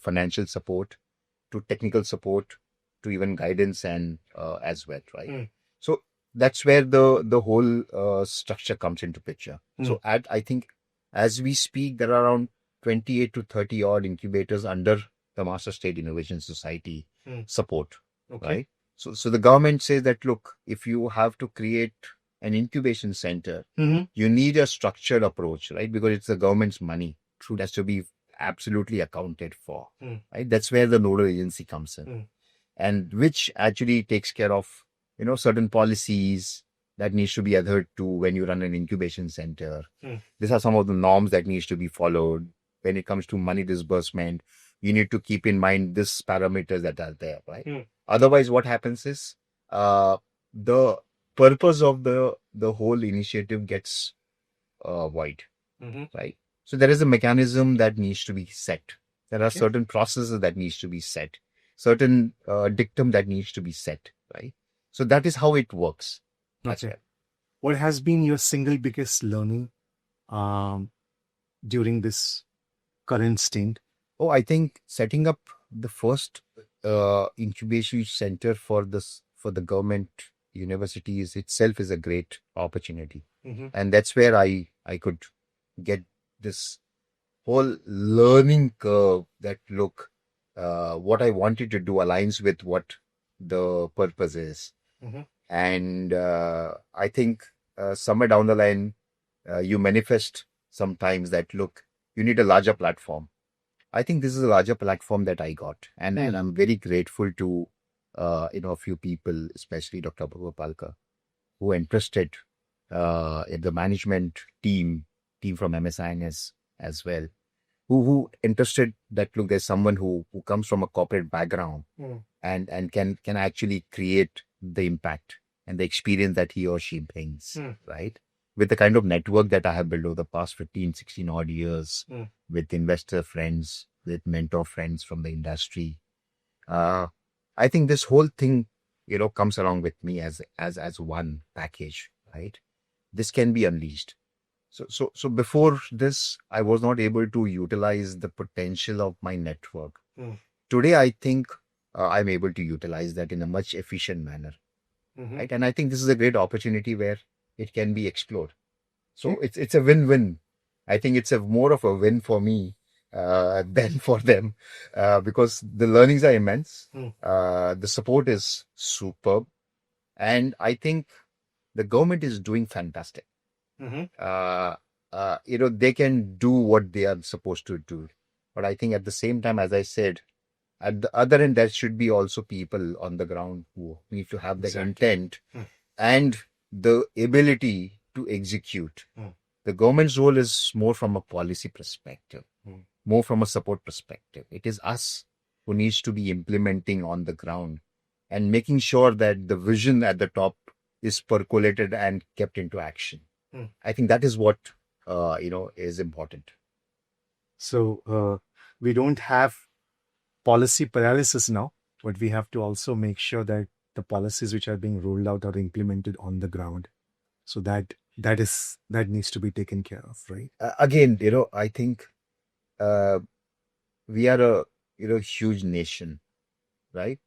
financial support to technical support to even guidance and as well, right? So that's where the whole structure comes into picture. So I think as we speak, there are around 28 to 30 odd incubators under the Maharashtra State Innovation Society support, right? So the government says that, look, if you have to create an incubation center, you need a structured approach, right? Because it's the government's money. True. It has to be absolutely accounted for, right? That's where the nodal agency comes in, and which actually takes care of, certain policies that needs to be adhered to when you run an incubation center. These are some of the norms that needs to be followed. When it comes to money disbursement, you need to keep in mind these parameters that are there, right? Otherwise, what happens is the purpose of the whole initiative gets void, right? So there is a mechanism that needs to be set. There are certain processes that needs to be set, certain dictum that needs to be set, right? So that is how it works. Okay. What has been your single biggest learning during this current stint? Oh, I think setting up the first incubation center for the government universities itself is a great opportunity. And that's where I could get this whole learning curve that look, what I wanted to do aligns with what the purpose is. And I think somewhere down the line, you manifest sometimes that look, you need a larger platform. I think this is a larger platform that I got, and I'm very grateful to a few people, especially Dr. Bhagwapalka, who entrusted in the management team from MSINS as well, who entrusted that look, there's someone who comes from a corporate background and can actually create the impact and the experience that he or she brings, right? With the kind of network that I have built over the past 15, 16 odd years, with investor friends, with mentor friends from the industry. I think this whole thing, comes along with me as one package, right? This can be unleashed. So before this, I was not able to utilize the potential of my network. Today, I think I'm able to utilize that in a much efficient manner, right? And I think this is a great opportunity where it can be explored. So it's a win-win. I think it's more of a win for me than for them, because the learnings are immense. The support is superb, and I think the government is doing fantastic. They can do what they are supposed to do, but I think at the same time, as I said, at the other end, there should be also people on the ground who need to have the intent and the ability to execute. The government's role is more from a policy perspective, more from a support perspective. It is us who needs to be implementing on the ground and making sure that the vision at the top is percolated and kept into action. I think that is what is important. So we don't have policy paralysis now, but we have to also make sure that the policies which are being rolled out are implemented on the ground. So that needs to be taken care of, right? Again, I think we are a huge nation, right?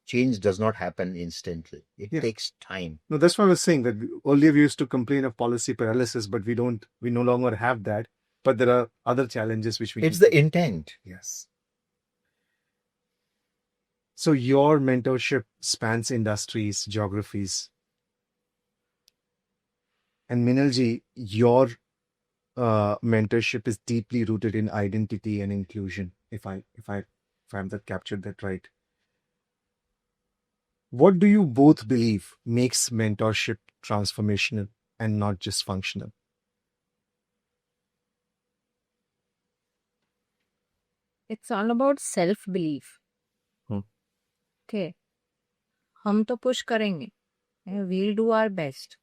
Change does not happen instantly. It takes time. No, that's what I was saying, that earlier we used to complain of policy paralysis, but we no longer have that. But there are other challenges which we It's the intent. Yes. So your mentorship spans industries, geographies. And Minalji, your mentorship is deeply rooted in identity and inclusion, if I'm captured that right. What do you both believe makes mentorship transformational and not just functional? It's all about self-belief. Okay. हम तो push करेंगे. We'll do our best.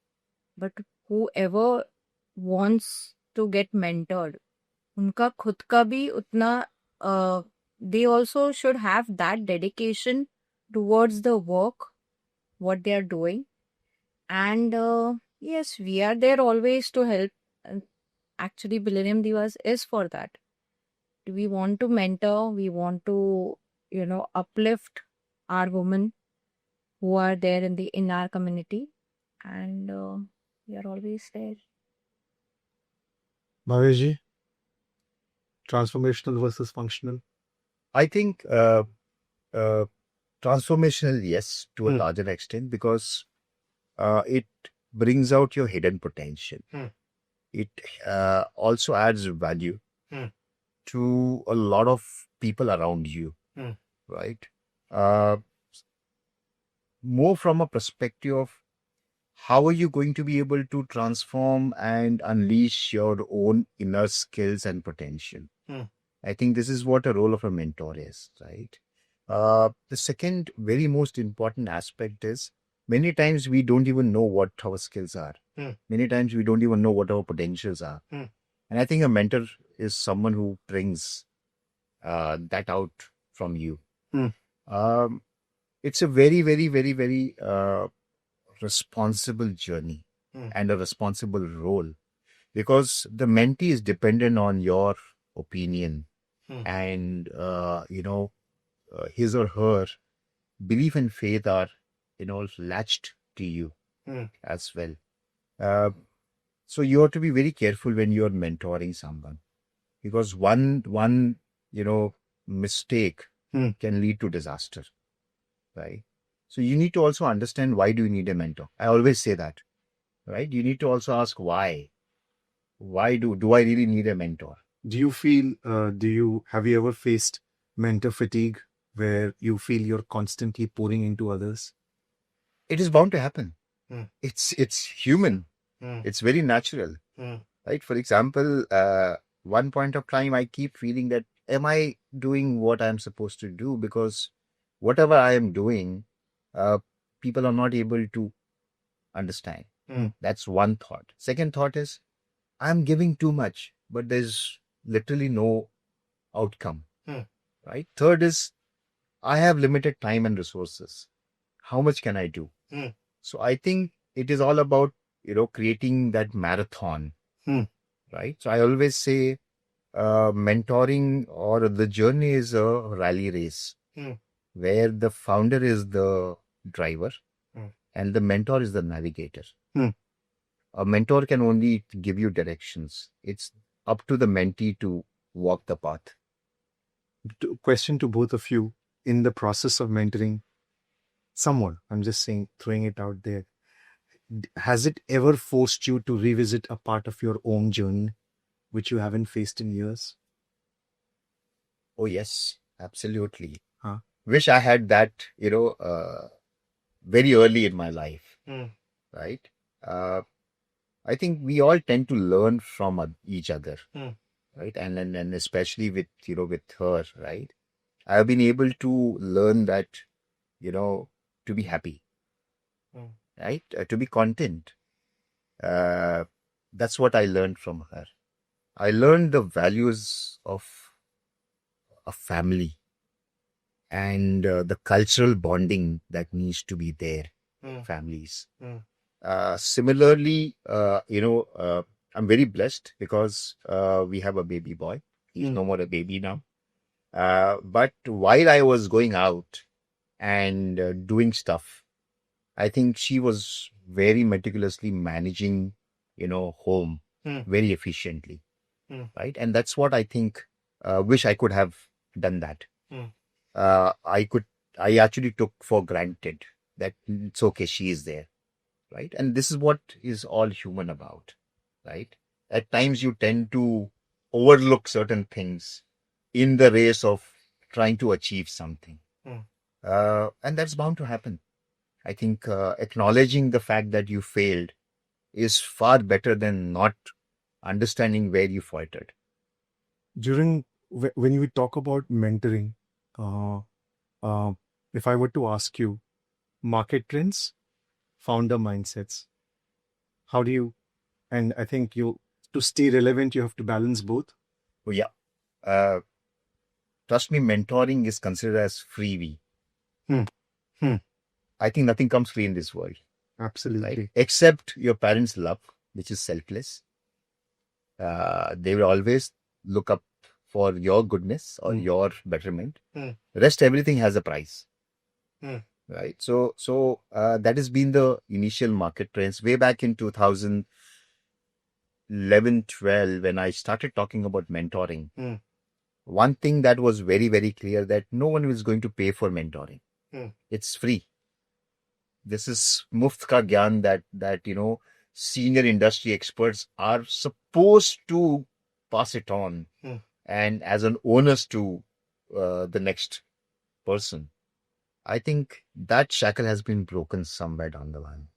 But whoever wants to get mentored, उनका खुद का भी उतना they also should have that dedication towards the work, what they are doing. And yes, we are there always to help. Actually, Billennium Divas is for that. We want to mentor, we want to, uplift our women who are there in our community, and we are always there. Bhavesh, transformational versus functional? I think transformational, yes, to a larger extent, because it brings out your hidden potential. It also adds value to a lot of people around you, right? More from a perspective of how are you going to be able to transform and unleash your own inner skills and potential. I think this is what a role of a mentor is, right? The second very most important aspect is many times we don't even know what our skills are. Many times we don't even know what our potentials are. And I think a mentor is someone who brings that out from you. It's a very, very, very, very responsible journey and a responsible role, because the mentee is dependent on your opinion and, his or her belief and faith are, latched to you as well. So you have to be very careful when you're mentoring someone, because one mistake can lead to disaster, right? So you need to also understand, why do you need a mentor? I always say that, right? You need to also ask why. Why do I really need a mentor? Do you feel, have you ever faced mentor fatigue where you feel you're constantly pouring into others? It is bound to happen. Mm. It's human. It's very natural, right? For example, one point of time I keep feeling that, am I doing what I'm supposed to do? Because whatever I am doing, people are not able to understand. That's one thought. Second thought is, I'm giving too much, but there's literally no outcome, right? Third is, I have limited time and resources. How much can I do? So I think it is all about, creating that marathon, right? So I always say, mentoring or the journey is a rally race, where the founder is the driver and the mentor is the navigator. A mentor can only give you directions. It's up to the mentee to walk the path. Question to both of you: in the process of mentoring someone, I'm just saying, throwing it out there, has it ever forced you to revisit a part of your own journey which you haven't faced in years? Oh, yes, absolutely. Huh? Wish I had that, very early in my life, right? I think we all tend to learn from each other, right? And especially with her, right? I have been able to learn that, to be happy, right? To be content. That's what I learned from her. I learned the values of a family and the cultural bonding that needs to be there, families. Similarly, I'm very blessed because we have a baby boy. He's no more a baby now. But while I was going out and doing stuff, I think she was very meticulously managing, home very efficiently, right? And that's what I think, wish I could have done that. I actually took for granted that it's okay, she is there, right? And this is what is all human about, right? At times you tend to overlook certain things in the race of trying to achieve something. And that's bound to happen. I think acknowledging the fact that you failed is far better than not understanding where you faltered. When we talk about mentoring, if I were to ask you, market trends, founder mindsets, how do you, and I think to stay relevant, you have to balance both. Oh, yeah. Trust me, mentoring is considered as freebie. I think nothing comes free in this world. Absolutely. Right? Except your parents' love, which is selfless. They will always look up for your goodness or your betterment. Rest, everything has a price. Right? So that has been the initial market trends way back in 2011-12 when I started talking about mentoring. One thing that was very, very clear, that no one is going to pay for mentoring. It's free. This is muft ka gyan that senior industry experts are supposed to pass it on and as an onus to the next person. I think that shackle has been broken somewhere down the line.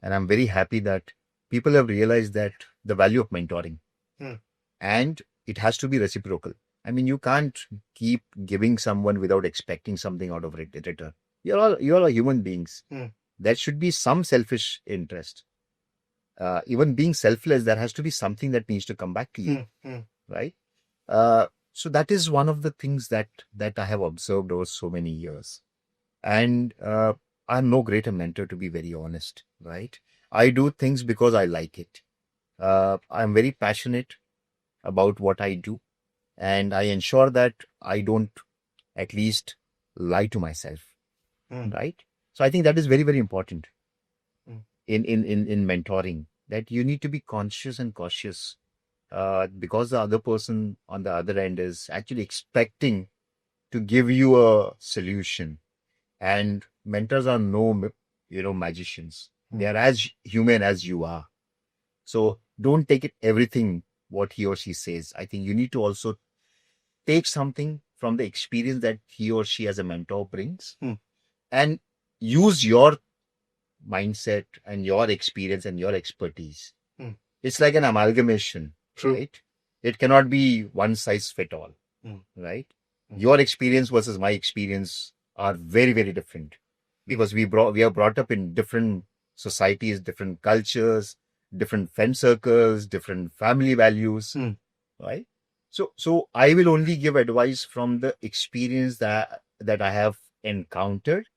And I'm very happy that people have realized that the value of mentoring, and it has to be reciprocal. I mean, you can't keep giving someone without expecting something out of return. You're all human beings. There should be some selfish interest. Even being selfless, there has to be something that needs to come back to you, right? So that is one of the things that I have observed over so many years. And I'm no greater mentor, to be very honest, right? I do things because I like it. I'm very passionate about what I do, and I ensure that I don't at least lie to myself, right? So I think that is very, very important in mentoring. that you need to be conscious and cautious because the other person on the other end is actually expecting to give you a solution. And mentors are no, magicians. They are as human as you are. So don't take it everything what he or she says. I think you need to also take something from the experience that he or she as a mentor brings and use your mindset and your experience and your expertise. It's like an amalgamation, right? It cannot be one size fit all, right? Your experience versus my experience are very, very different because we are brought up in different societies, different cultures, different friend circles, different family values, right? So I will only give advice from the experience that I have encountered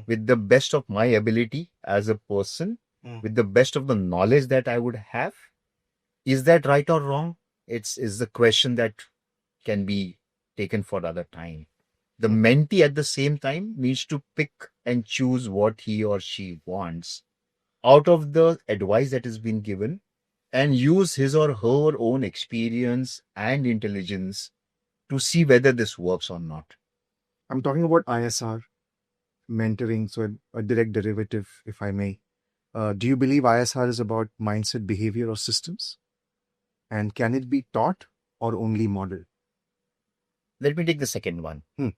with the best of my ability as a person, with the best of the knowledge that I would have. Is that right or wrong? Is the question that can be taken for other time. The mentee at the same time needs to pick and choose what he or she wants out of the advice that has been given and use his or her own experience and intelligence to see whether this works or not. I'm talking about ISR, mentoring, so a direct derivative, if I may. Do you believe ISR is about mindset, behavior, or systems? And can it be taught or only modeled? Let me take the second one. Hmm.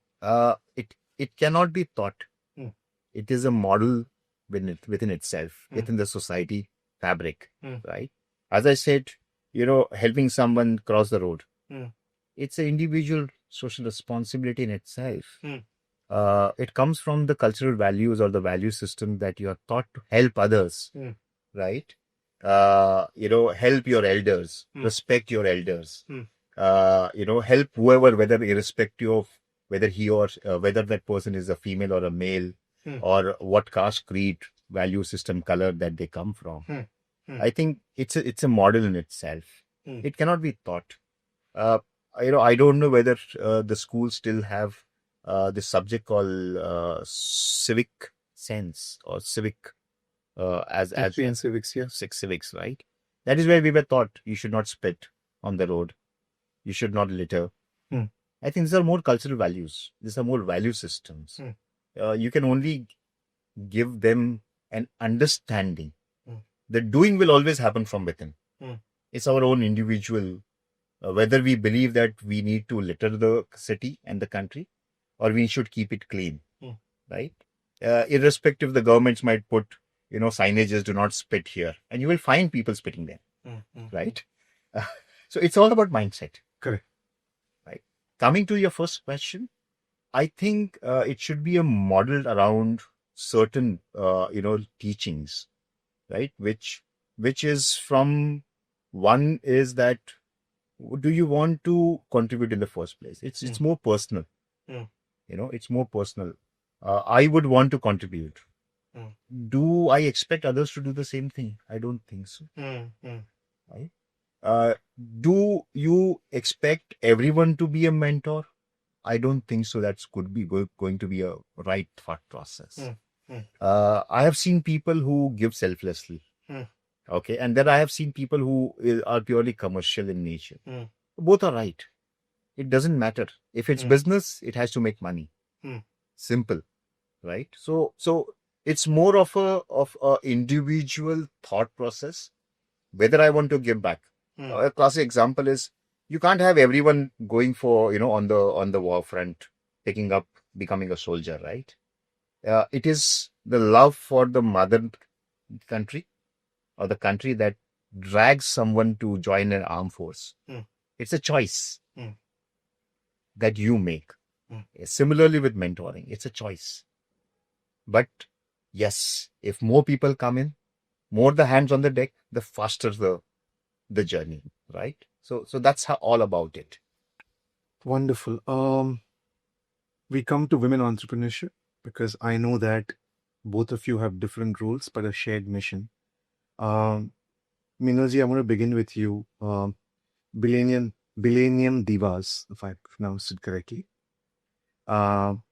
It cannot be taught. It is a model within itself, within the society fabric, right? As I said, helping someone cross the road. It's an individual social responsibility in itself. It comes from the cultural values or the value system that you are taught to help others, right? Help your elders, respect your elders, help whoever, whether irrespective of whether he or whether that person is a female or a male, or what caste, creed, value system, color that they come from. I think it's a model in itself. It cannot be taught. I don't know whether the schools still have this subject called civic sense or civic as History and civics, yeah. civics, right? That is where we were taught you should not spit on the road, you should not litter. I think these are more cultural values. These are more value systems. You can only give them an understanding. The doing will always happen from within. It's our own individual, whether we believe that we need to litter the city and the country or we should keep it clean, right? Irrespective, the governments might put, signages, do not spit here, and you will find people spitting there, right? So it's all about mindset. Correct. Right. Coming to your first question, I think it should be a modeled around certain, teachings, right? Which is from one is that do you want to contribute in the first place? It's more personal. It's more personal. I would want to contribute. Do I expect others to do the same thing? I don't think so. Right? Do you expect everyone to be a mentor? I don't think so. That's could be going to be a right thought process. I have seen people who give selflessly. Okay. And then I have seen people who are purely commercial in nature. Both are right. It doesn't matter. If it's business, it has to make money. Simple. Right. So it's more of a individual thought process, whether I want to give back. A classic example is you can't have everyone going for, on the war front, picking up, becoming a soldier, right? It is the love for the mother country or the country that drags someone to join an armed force. It's a choice that you make. Similarly with mentoring, it's a choice. But yes, if more people come in, more the hands on the deck, the faster the journey, right? So that's all about it. Wonderful. We come to women entrepreneurship because I know that both of you have different roles but a shared mission. Minalji, I'm going to begin with you. Billennium Divas, if I pronounced it correctly. I'm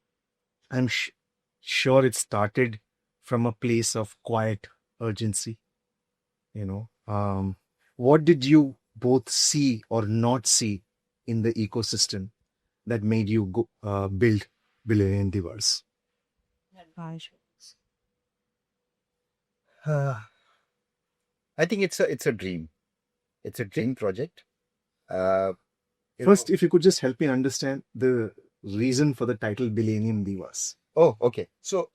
sure it started from a place of quiet urgency, What did you both see or not see in the ecosystem that made you build Billian Divas? I think it's a dream. It's a dream project. First, if you could just help me understand the reason for the title Billennium Divas. Oh, okay. So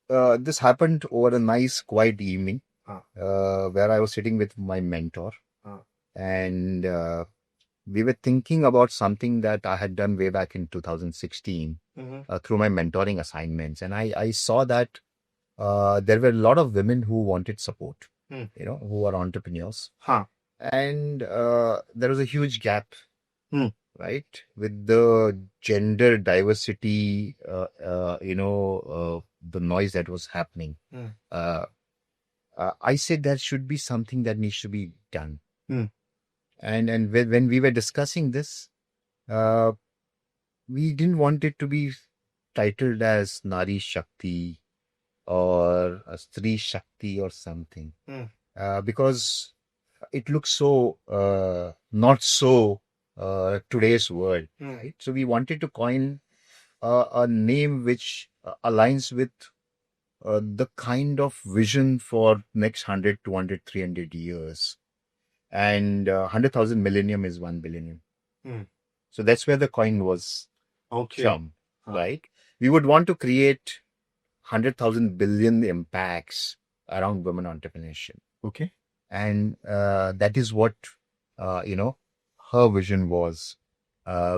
this happened over a nice quiet evening, where I was sitting with my mentor, and we were thinking about something that I had done way back in 2016 through my mentoring assignments, and I saw that there were a lot of women who wanted support, who are entrepreneurs, and there was a huge gap, right, with the gender diversity, the noise that was happening. I said there should be something that needs to be done. And when we were discussing this, we didn't want it to be titled as Nari Shakti or Stree Shakti or something, because it looks so not so today's world, right? So we wanted to coin a name which aligns with the kind of vision for next 100, 200, 300 years. And 100,000 millennium is 1 billion. So that's where the coin was from, right? We would want to create 100,000 billion impacts around women entrepreneurship. Okay. And that is what, her vision was,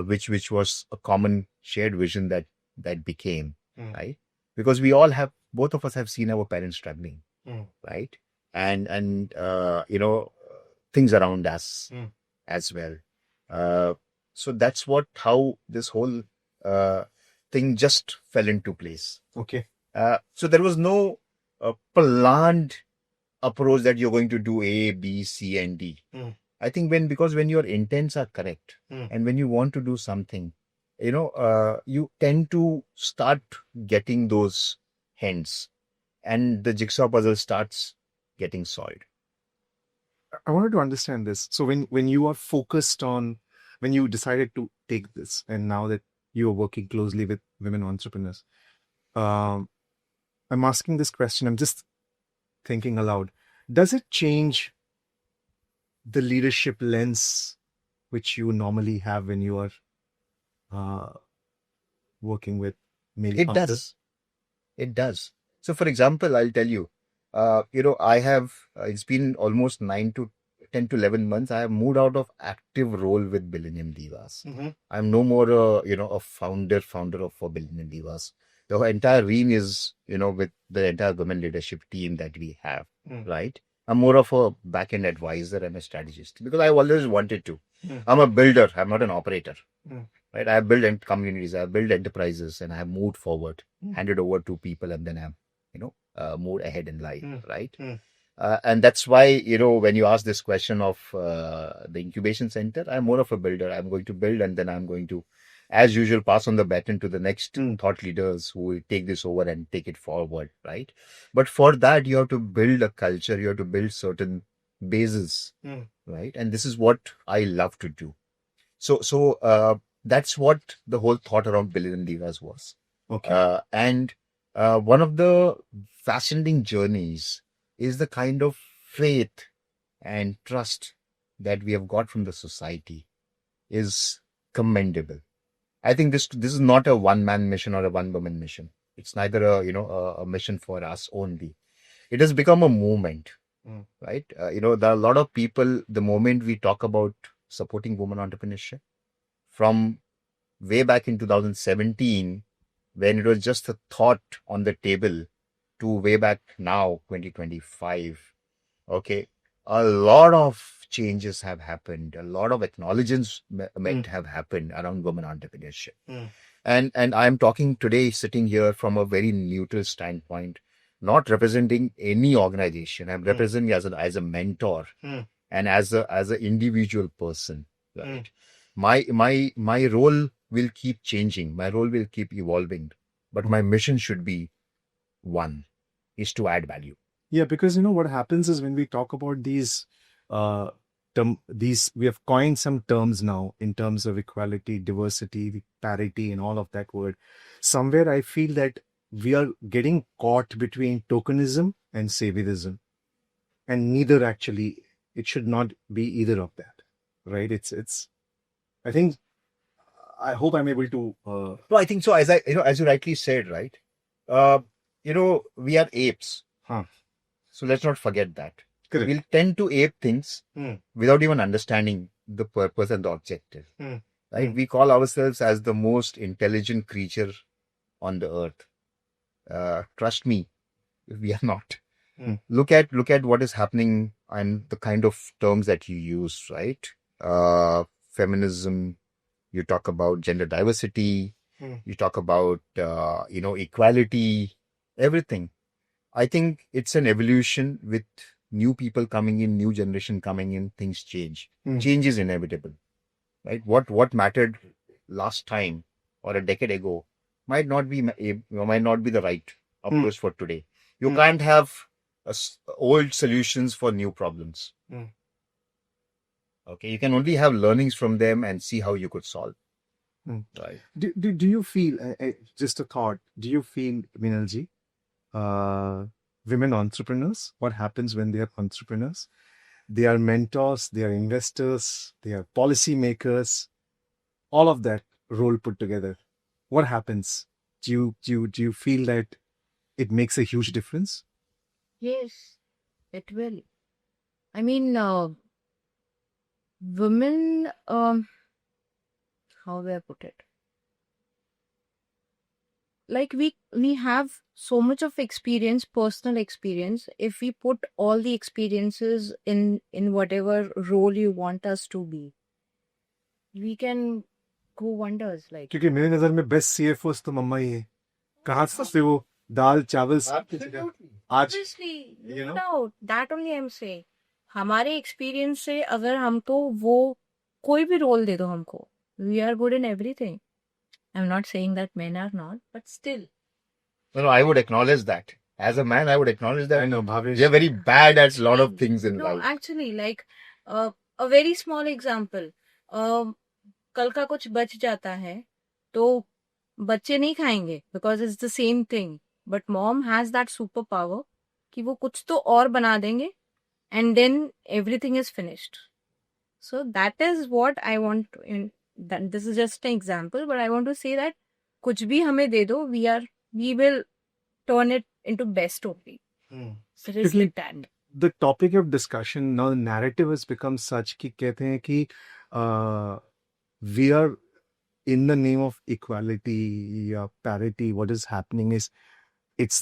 which was a common shared vision that became, right? Because both of us have seen our parents struggling, right? And things around us as well. So that's how this whole thing just fell into place. Okay. So there was no planned approach that you're going to do A, B, C, and D. I think because when your intents are correct and when you want to do something, you tend to start getting those hints, and the jigsaw puzzle starts getting solved. I wanted to understand this. So when you are focused on, when you decided to take this, and now that you are working closely with women entrepreneurs, I'm asking this question. I'm just thinking aloud. Does it change the leadership lens which you normally have when you are working with male founders? It does. So, for example, I'll tell you, I have, it's been almost 10 to 11 months. I have moved out of active role with Billennium Divas. I'm no more, a founder of Billennium Divas. The entire ream is, with the entire women leadership team that we have, right? I'm more of a back-end advisor and a strategist because I've always wanted to. I'm a builder. I'm not an operator, right? I have built communities, I have built enterprises, and I have moved forward, handed over to people, and then I've moved ahead in life, right? And that's why, when you ask this question of the incubation center, I'm more of a builder. I'm going to build, and then I'm going to, as usual, pass on the baton to the next thought leaders who will take this over and take it forward, right? But for that, you have to build a culture. You have to build certain bases, right? And this is what I love to do. So that's what the whole thought around Billian Diwas was. Okay. And one of the fascinating journeys is the kind of faith and trust that we have got from the society is commendable. I think this is not a one-man mission or a one-woman mission. It's neither a mission for us only. It has become a movement, right? There are a lot of people, the moment we talk about supporting women entrepreneurship, from way back in 2017, when it was just a thought on the table, to way back now, 2025, okay, a lot of changes have happened. A lot of acknowledgements have happened around women entrepreneurship. And I'm talking today, sitting here from a very neutral standpoint, not representing any organization. I'm representing as a mentor and as a individual person, right? My role will keep changing. My role will keep evolving, but my mission should be one, is to add value. Yeah, because you know what happens is when we talk about these we have coined some terms now in terms of equality, diversity, parity, and all of that word. Somewhere I feel that we are getting caught between tokenism and saviorism, and neither actually. It should not be either of that, right? It's. I think I hope I'm able to. No, I think so. As you rightly said, right? Uh, we are apes. Huh. So let's not forget that. Correct. We'll tend to ape things Hmm. without even understanding the purpose and the objective. Hmm. Right? Hmm. We call ourselves as the most intelligent creature on the earth. Trust me, we are not. Hmm. Look at what is happening and the kind of terms that you use, right? Feminism. You talk about gender diversity. Hmm. You talk about equality. Everything. I think it's an evolution with new people coming in, new generation coming in, things change. Hmm. Change is inevitable, right? What mattered last time or a decade ago might not be the right approach for today. You Hmm. can't have old solutions for new problems. Hmm. Okay, you can only have learnings from them and see how you could solve. Right. Do you feel, just a thought, do you feel, Minalji, women entrepreneurs, what happens when they are entrepreneurs? They are mentors, they are investors, they are policy makers, all of that role put together. What happens? Do you feel that it makes a huge difference? Yes, it will. I mean, women, how do I put it? Like we have so much of experience, personal experience. If we put all the experiences in whatever role you want us to be, we can go wonders. Like क्योंकि मेरे नजर में best सीएफओस तो मम्मा ही है कहाँ से वो दाल चावल सब कुछ का- आज obviously, you no know? doubt, that only I'm saying. हमारे एक्सपीरियंस से अगर हमको वो कोई भी रोल दे दो हमको, we are good in everything. I'm not saying that men are not, but still. No, I would acknowledge that. As a man, I would acknowledge that I know, Bhavesh. we are very bad at a lot of things in No, life. actually, like a very small example. कल का कुछ बच जाता है तो बच्चे नहीं खाएंगे because it's the same thing but mom has that super power कि वो कुछ तो और बना देंगे and then everything is finished so that is what I want this is just an example but I want to say that कुछ भी हमें दे दो we will turn it into best only. So it is like that. The topic of discussion now, the narrative has become such कि कहते हैं कि we are in the name of equality or parity. What is happening is it's